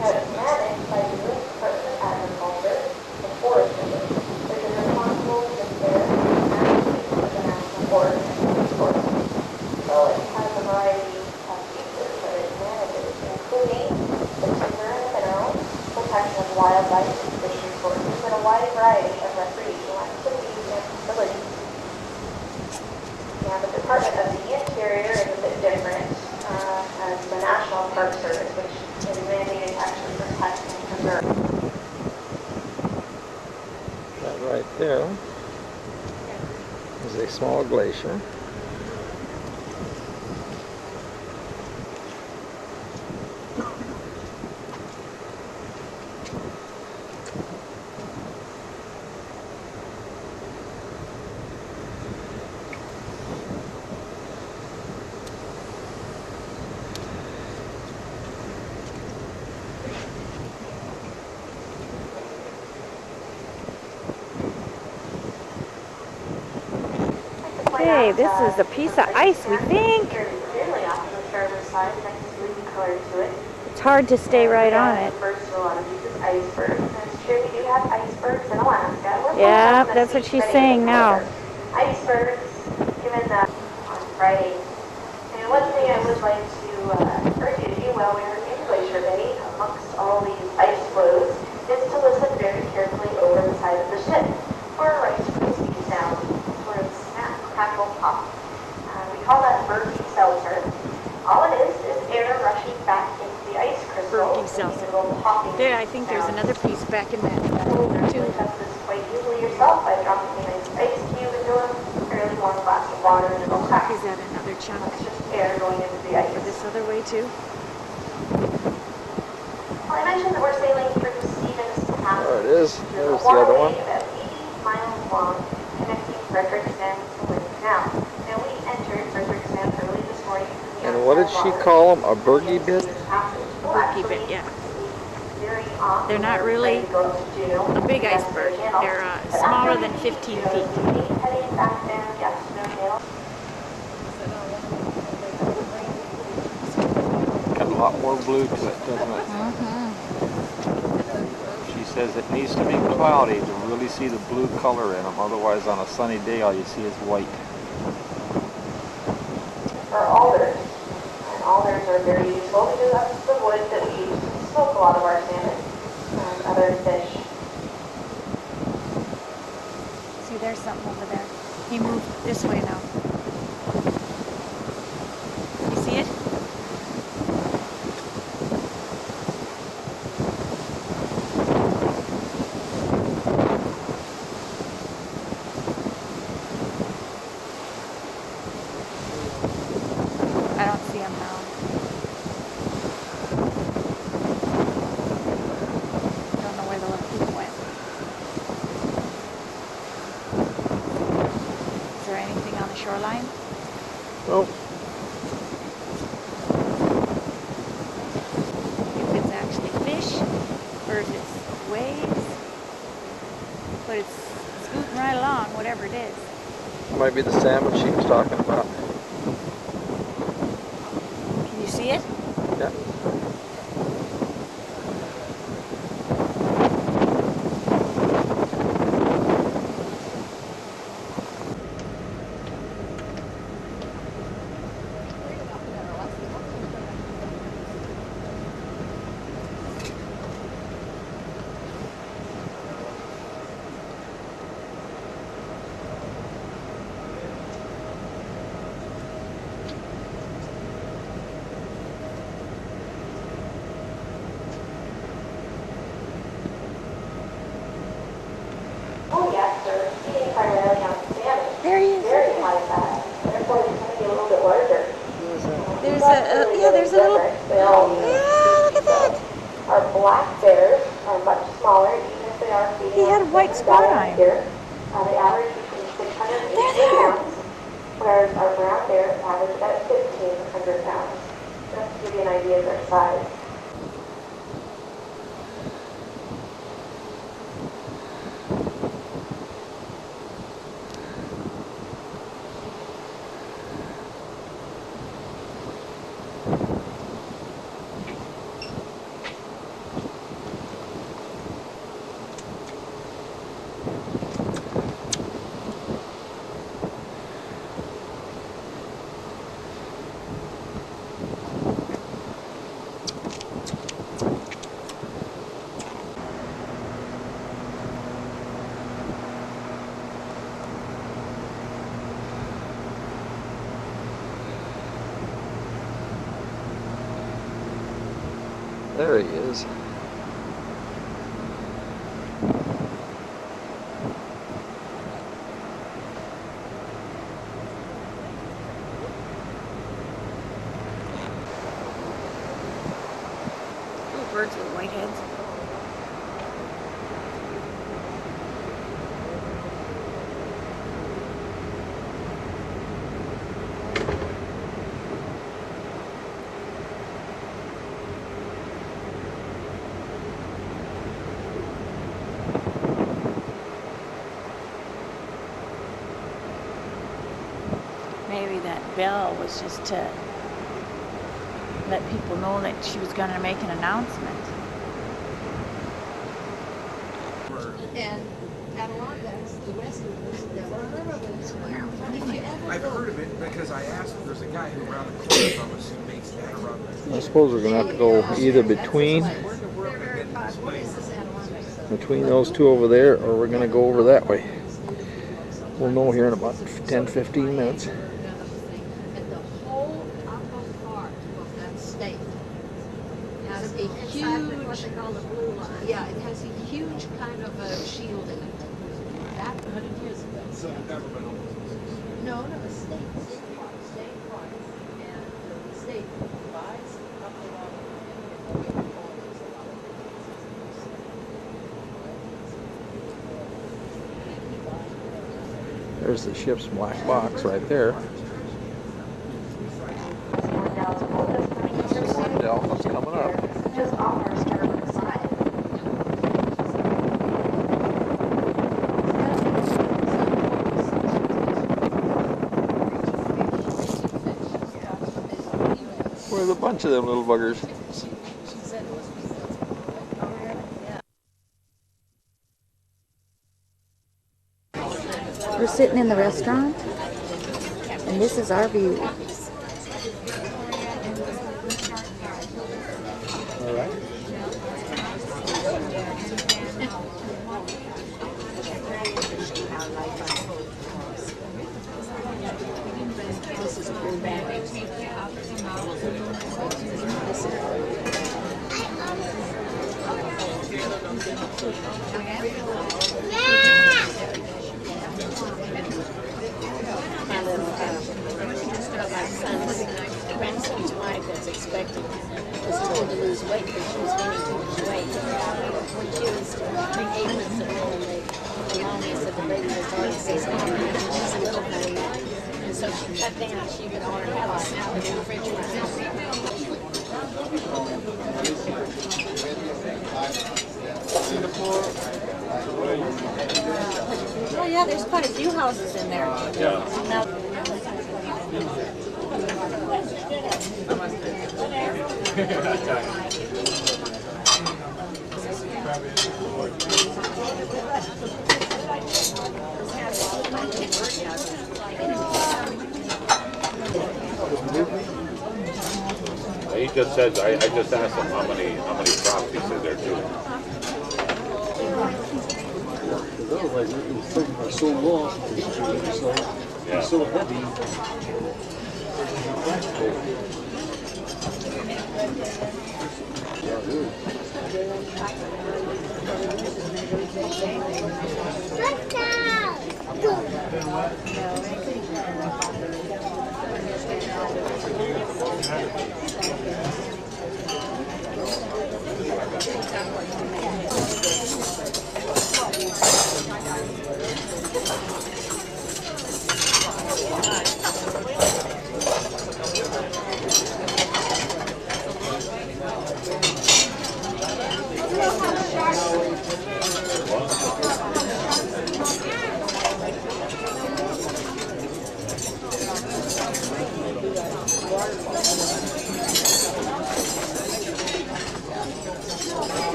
Now, it's managed by the U.S. Department of Agriculture, the Forest Service, which is responsible for the care and keep of the national forest and forest. So it has a variety of uses that it manages, including the timber and the minerals, protection of wildlife and fish resources, and a wide variety of recreational activities and facilities. Now, the Department of the Interior is a bit different as the National Park Service, which is mandated to actually protect and preserve. That right there is a small glacier. Hey, this is a piece of ice, we think. Extremely off to the starboard side, next blue color to it. It's hard to stay right on it. First of a lot of these is icebergs. And it's true, we do have icebergs in Alaska. We're Yeah, focused on that's the what she's sea saying setting now. Icebergs, given that on Friday. And one thing I would like to urge you to do while we're in Glacier Bay, amongst all these ice floes, is to listen very carefully over the side of the ship for a Rice Krispie sound, sort of snap, crackle, pop. We call that Berkey Seltzer. All it is air rushing back into the ice crystal. Berkey Seltzer. Little popping There, I think there's sound. another piece back in that You can test this quite easily yourself by dropping an ice cube into a fairly warm glass of water and it'll crack. Is that another chunk It's just air going into the ice. this other way too? Well, I mentioned that we're sailing through Stevens Pass. There it is. There's the other one. About 80 miles long, connecting Frederickstown to Canal. Now we entered Frederickstown early this morning. And what did she call them? A burgie bit? Burgie bit, yeah. They're not really a big iceberg. They're smaller than 15 feet. Got a lot more blue to it, doesn't it? She says it needs to be cloudy to really see the blue color in them. Otherwise, on a sunny day, all you see is white. Or alders. And alders are very useful because that's the wood that we use to smoke a lot of our salmon and other fish. See, there's something over there. He moved this way now. You see it? I don't see him now. I don't know where the little people went. Is there anything on the shoreline? Well, If it's actually fish or if it's waves. But it's scooting right along, whatever it is. might be the salmon she was talking about. Can you see it? Yeah. Oh yes, they're feeding primarily on salmon. There he is. Very high fat. Therefore, it's going to be a little bit larger. There's there's a little. Yeah, look at that. Our black bears are much smaller, even if they are feeding. He had a white spot on him. Here. They average between 600 and 800 pounds, whereas our brown bears average about 1,500 pounds. Just to give you an idea of their size. There he is. Little birds with white heads. Maybe that bell was just to let people know that she was going to make an announcement. And Adirondacks, the rest of us never heard of it. I've heard of it because I asked, there's a guy who around the corner from us who makes Adirondacks. I suppose we're going to have to go either between those two over there, or we're going to go over that way. We'll know here in about 10-15 minutes. And the whole upper part of that state has a huge what they call the blue line. Yeah, it has a huge kind of a shield in it. That 100 years ago. Some government owns No, no, the state. State parks. And the state buys up a lot of it. There's the ship's black box right there. More dolphins coming up. Just off our starboard side. Where's a bunch of them little buggers? We're sitting in the restaurant, and this is our view. All right. My son's grandson's wife was expecting, was told to lose weight because she was gaining too much weight. When she was 8 months old, the mommy said the baby was already 6 months and she's a little baby. And so she cut down. She would order have a salad in the refrigerator. Oh yeah, there's quite a few houses in there. Yeah. He just says, I just asked him how many properties is there too. Otherwise, it's so long, it's so heavy.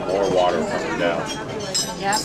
More water coming down. Yep.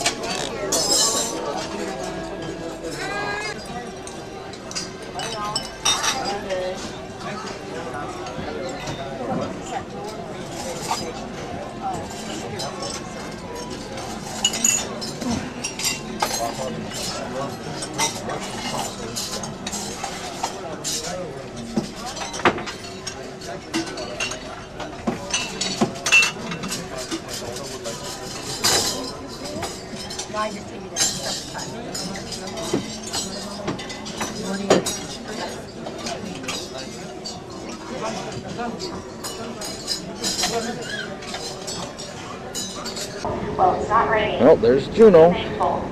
Well, it's not raining. Well, there's Juneau. Thankful.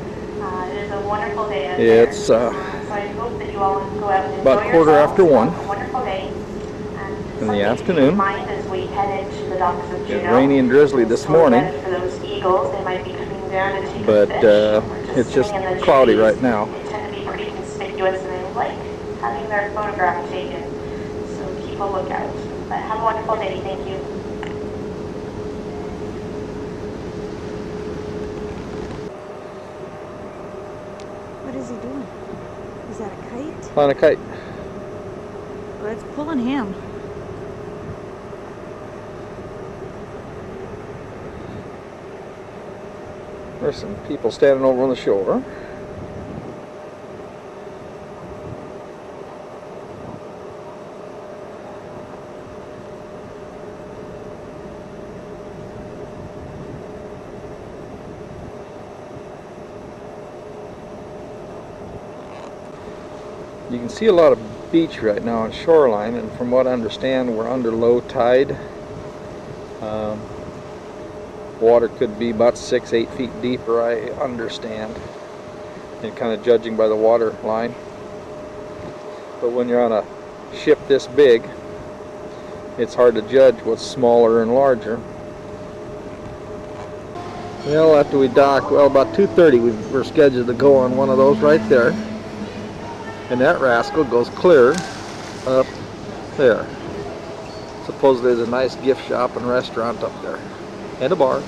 It is a wonderful day out It's there. So I hope that you all go out and about enjoy yourselves. 1:15. Have a wonderful day. In the afternoon. Mind as we head into the docks of It's Juneau. rainy and drizzly this So morning, for those eagles, they might be coming down to take but a fish. Or it's just sitting in the cloudy trees. right now. They tend to be pretty conspicuous and they like having their photograph taken. So keep a lookout. But have a wonderful day. Thank you. What is he doing? Is that a kite? On a kite. Well, it's pulling him. There's some people standing over on the shoulder. You can see a lot of beach right now on shoreline, and from what I understand, we're under low tide. Water could be about 6-8 feet deeper, I understand, and kind of judging by the water line. But when you're on a ship this big, it's hard to judge what's smaller and larger. Well, after we dock, well, about 2:30 we were scheduled to go on one of those right there, and that rascal goes clear up there. Supposedly there's a nice gift shop and restaurant up there, and a bar.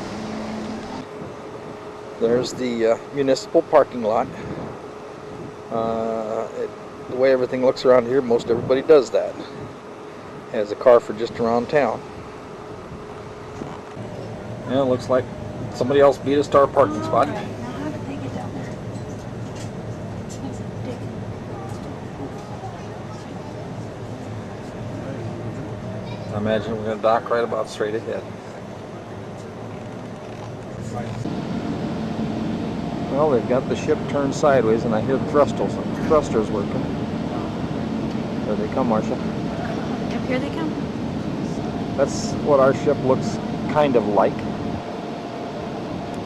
There's the municipal parking lot. The way everything looks around here, most everybody does that. Has a car for just around town. Yeah, it looks like somebody else beat us to our parking spot. I imagine we're going to dock right about straight ahead. Well, they've got the ship turned sideways, and I hear the thrusters working. There they come, Marcia. Yep, here they come. That's what our ship looks kind of like.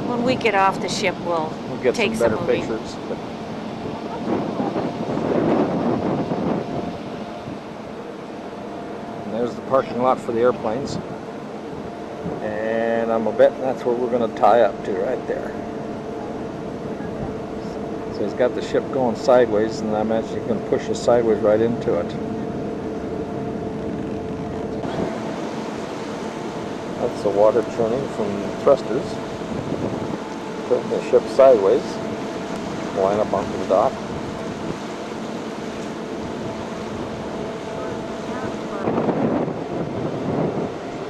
When we get off the ship, we'll get take some better some movie. pictures. And there's the parking lot for the airplanes. And I'm betting that's where we're going to tie up to, right there. So he's got the ship going sideways, and I imagine he's going to push us sideways right into it. That's the water churning from thrusters. Turn the ship sideways, line up onto the dock.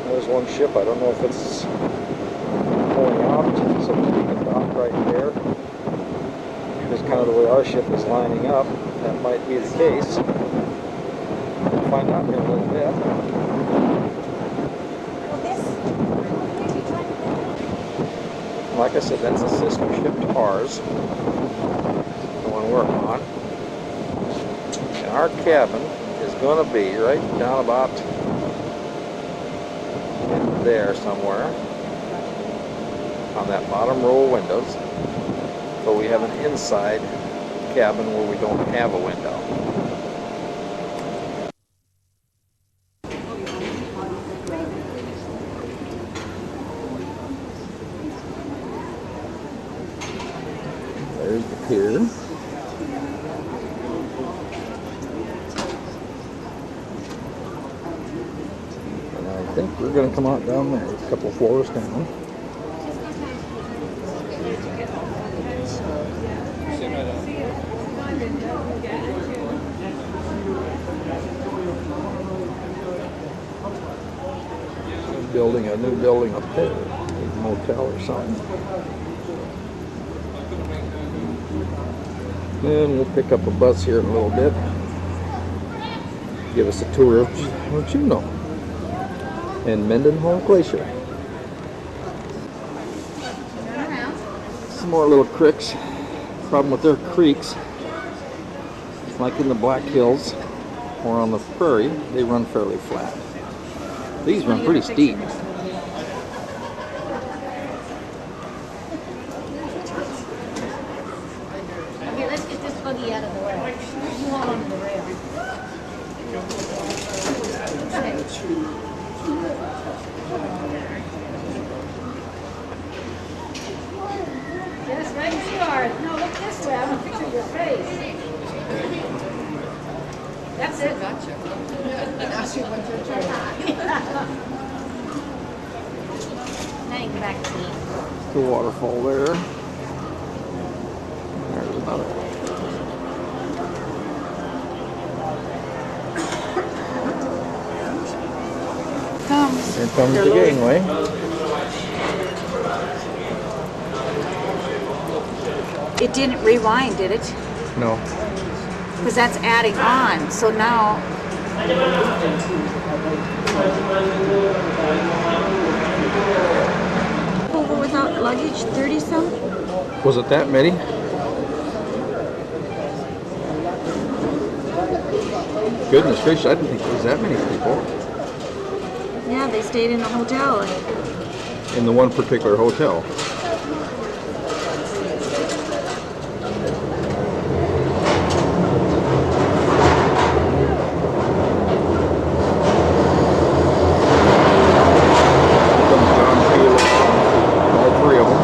There's one ship, I don't know if it's pulling out, so we can dock right there. Here's kind of the way our ship is lining up. That might be the case. We'll find out here in a little bit. Like I said, that's a sister ship to ours, the one we're on. And our cabin is going to be right down about in there somewhere on that bottom row of windows. So we have an inside cabin where we don't have a window. There's the pier. And I think we're going to come out down there, a couple floors down. Building a new building up there, a motel or something. Then we'll pick up a bus here in a little bit. Give us a tour of Juneau and Mendenhall Glacier. Some more little creeks. Problem with their creeks, like in the Black Hills or on the prairie, they run fairly flat. These run pretty steep. Out of the way. You want on the rail. Yes, right as you are. No, look this way. I want to picture your face. That's it. Gotcha. Now she went to try. Hang back to me. The waterfall there. There's another one. Here comes the gangway. It didn't rewind, did it? No. Because that's adding on. So now. Over without luggage, 30-some? Was it that many? Goodness gracious, I didn't think there was that many people Yeah, they stayed in a hotel. in the one particular hotel. All three of them.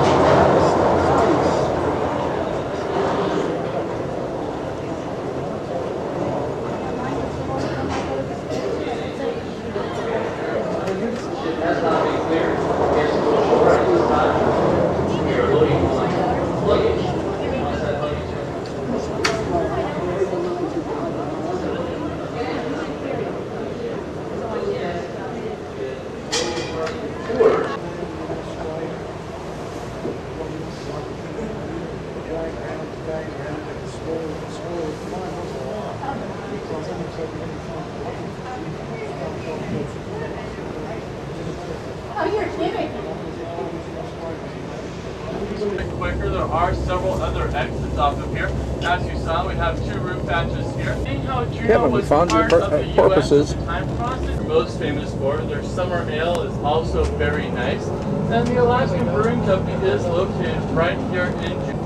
Quicker, there are several other exits off of here. As you saw, we have 2 roof hatches here. Seeing how Juneau was part of the U.S. at the time process, most famous for their summer ale is also very nice. And the Alaskan Brewing Company is located right here in Juneau.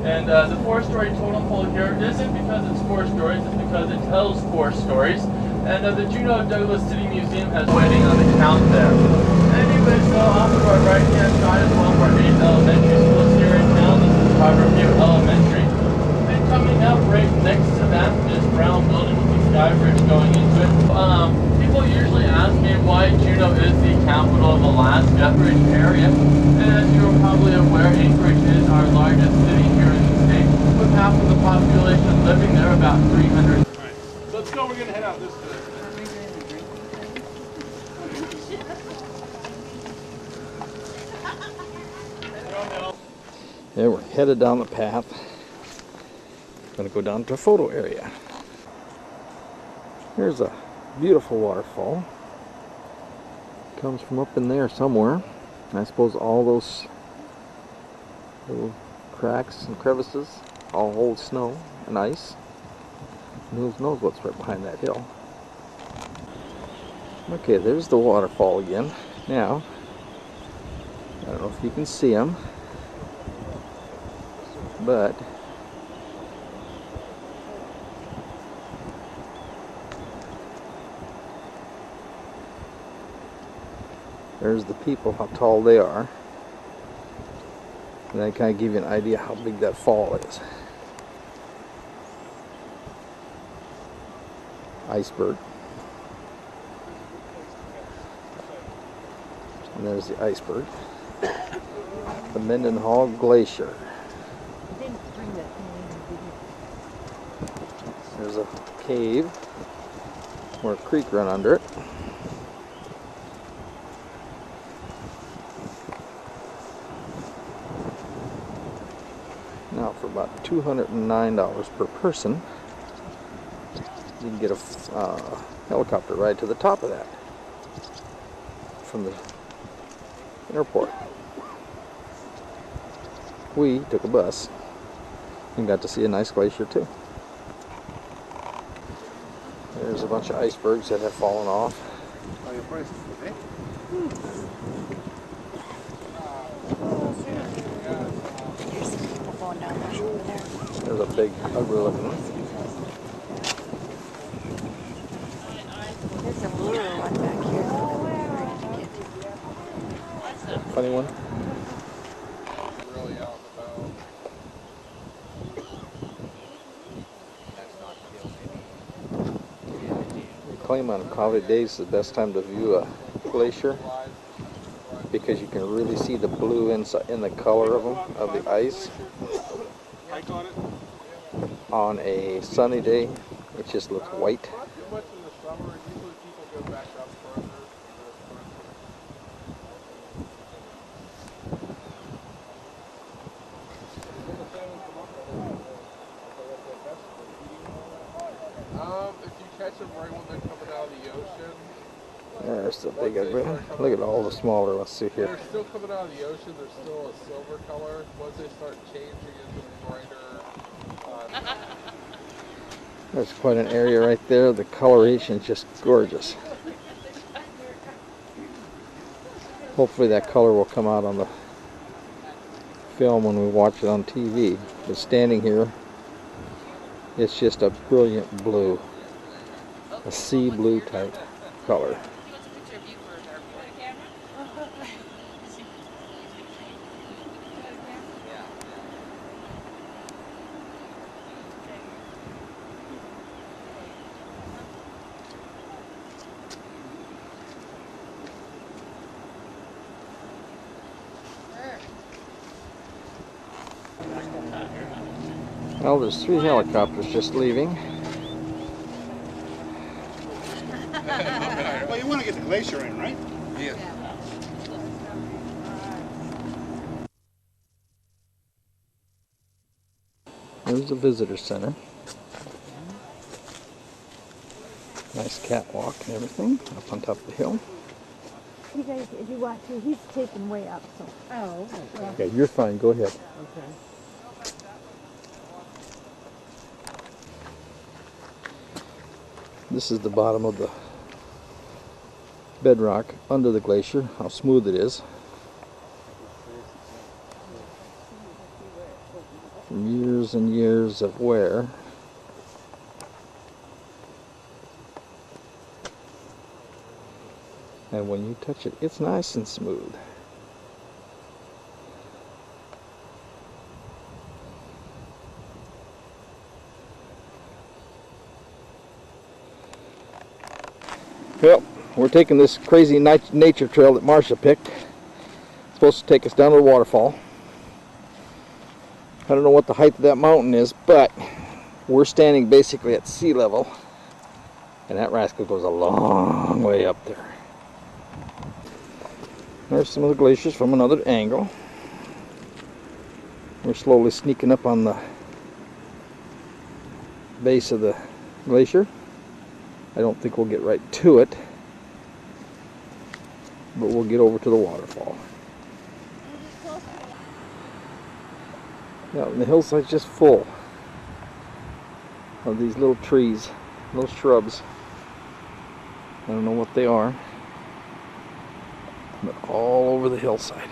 And the 4-story totem pole here isn't because it's 4 stories, it's because it tells 4 stories. And the Juneau Douglas City Museum has waiting on the count there. Anyway, so off of our right-hand side is one of our 8 elementary schools here in town. This is Harborview Elementary. And coming up right next to that is brown building with the sky bridge going into it. People usually ask me why Juneau is the capital of Alaska, Anchorage area. And as you're probably aware, Anchorage is our largest city here in the state, with half of the population living there, about 300. Right. So let's go, we're going to head out this way. Yeah, we're headed down the path. Gonna go down to a photo area. Here's a beautiful waterfall. Comes from up in there somewhere. And I suppose all those little cracks and crevices all hold snow and ice. And who knows what's right behind that hill. Okay, there's the waterfall again. Now, I don't know if you can see them, but there's the people, how tall they are. And that kind of give you an idea how big that fall is. Iceberg. And there's the iceberg. The Mendenhall Glacier. There's a cave where a creek run under it. Now for about $209 per person, you can get a helicopter ride to the top of that from the airport. We took a bus and got to see a nice glacier too. There's a bunch of icebergs that have fallen off. There's a big, ugly looking one. There's a bluer one back here. Funny one. They claim on cloudy days is the best time to view a glacier because you can really see the blue inside in the color of them, of the ice. On a sunny day, it just looks white. If you catch them right when they're coming out of the ocean. There's the big ugly one. Look at all the smaller ones through here. They're still coming out of the ocean. They're still a silver color. Once they start changing into brighter, There's quite an area right there. The coloration is just gorgeous. Hopefully that color will come out on the film when we watch it on TV. But standing here, it's just a brilliant blue. A sea blue type color. Well, there's 3 helicopters just leaving. Well, you want to get the glacier in, right? Yeah. There's the visitor center. Nice catwalk and everything up on top of the hill. You guys, if you want to, he's taken way up, so. Oh, okay. Okay, you're fine. Go ahead. Okay. This is the bottom of the bedrock under the glacier, how smooth it is. From years and years of wear. And when you touch it, it's nice and smooth. Well, we're taking this crazy nature trail that Marcia picked. It's supposed to take us down to the waterfall. I don't know what the height of that mountain is, but we're standing basically at sea level. And that rascal goes a long way up there. There's some of the glaciers from another angle. We're slowly sneaking up on the base of the glacier. I don't think we'll get right to it, but we'll get over to the waterfall. Yeah, and the hillside's just full of these little trees, little shrubs. I don't know what they are, but all over the hillside.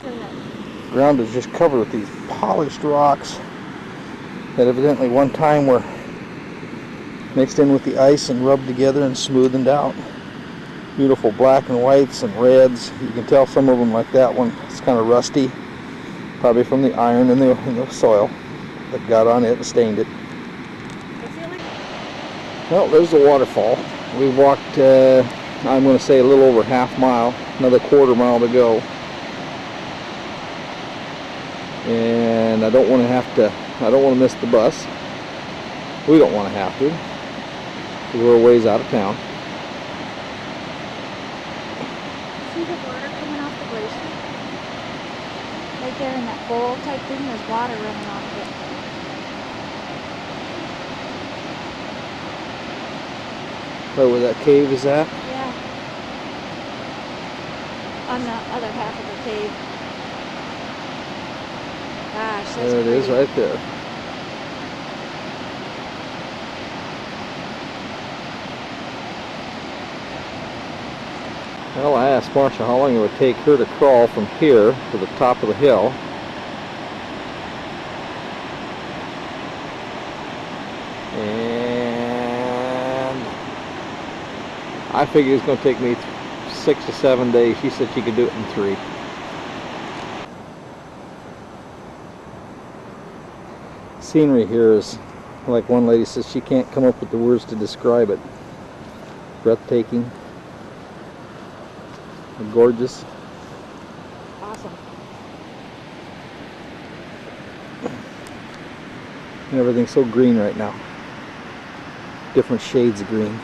The ground is just covered with these polished rocks that evidently one time were mixed in with the ice and rubbed together and smoothened out. Beautiful black and whites and reds. You can tell some of them, like that one, it's kind of rusty, probably from the iron in the soil that got on it and stained it. Well, there's the waterfall. We walked, I'm going to say, a little over half mile, another quarter mile to go. And I don't want to miss the bus. We don't want to have to, because we're a ways out of town. See the water coming off the glacier? Right there in that bowl type thing, there's water running off of it. Right where that cave is at? Yeah. On the other half of the cave. Gosh, that's There it is, pretty. right there. Well, I asked Marcia how long it would take her to crawl from here to the top of the hill. And I figured it's going to take me 6 to 7 days. She said she could do it in 3. Scenery here is, like one lady says, she can't come up with the words to describe it. Breathtaking. Gorgeous. Awesome. And everything's so green right now. Different shades of green.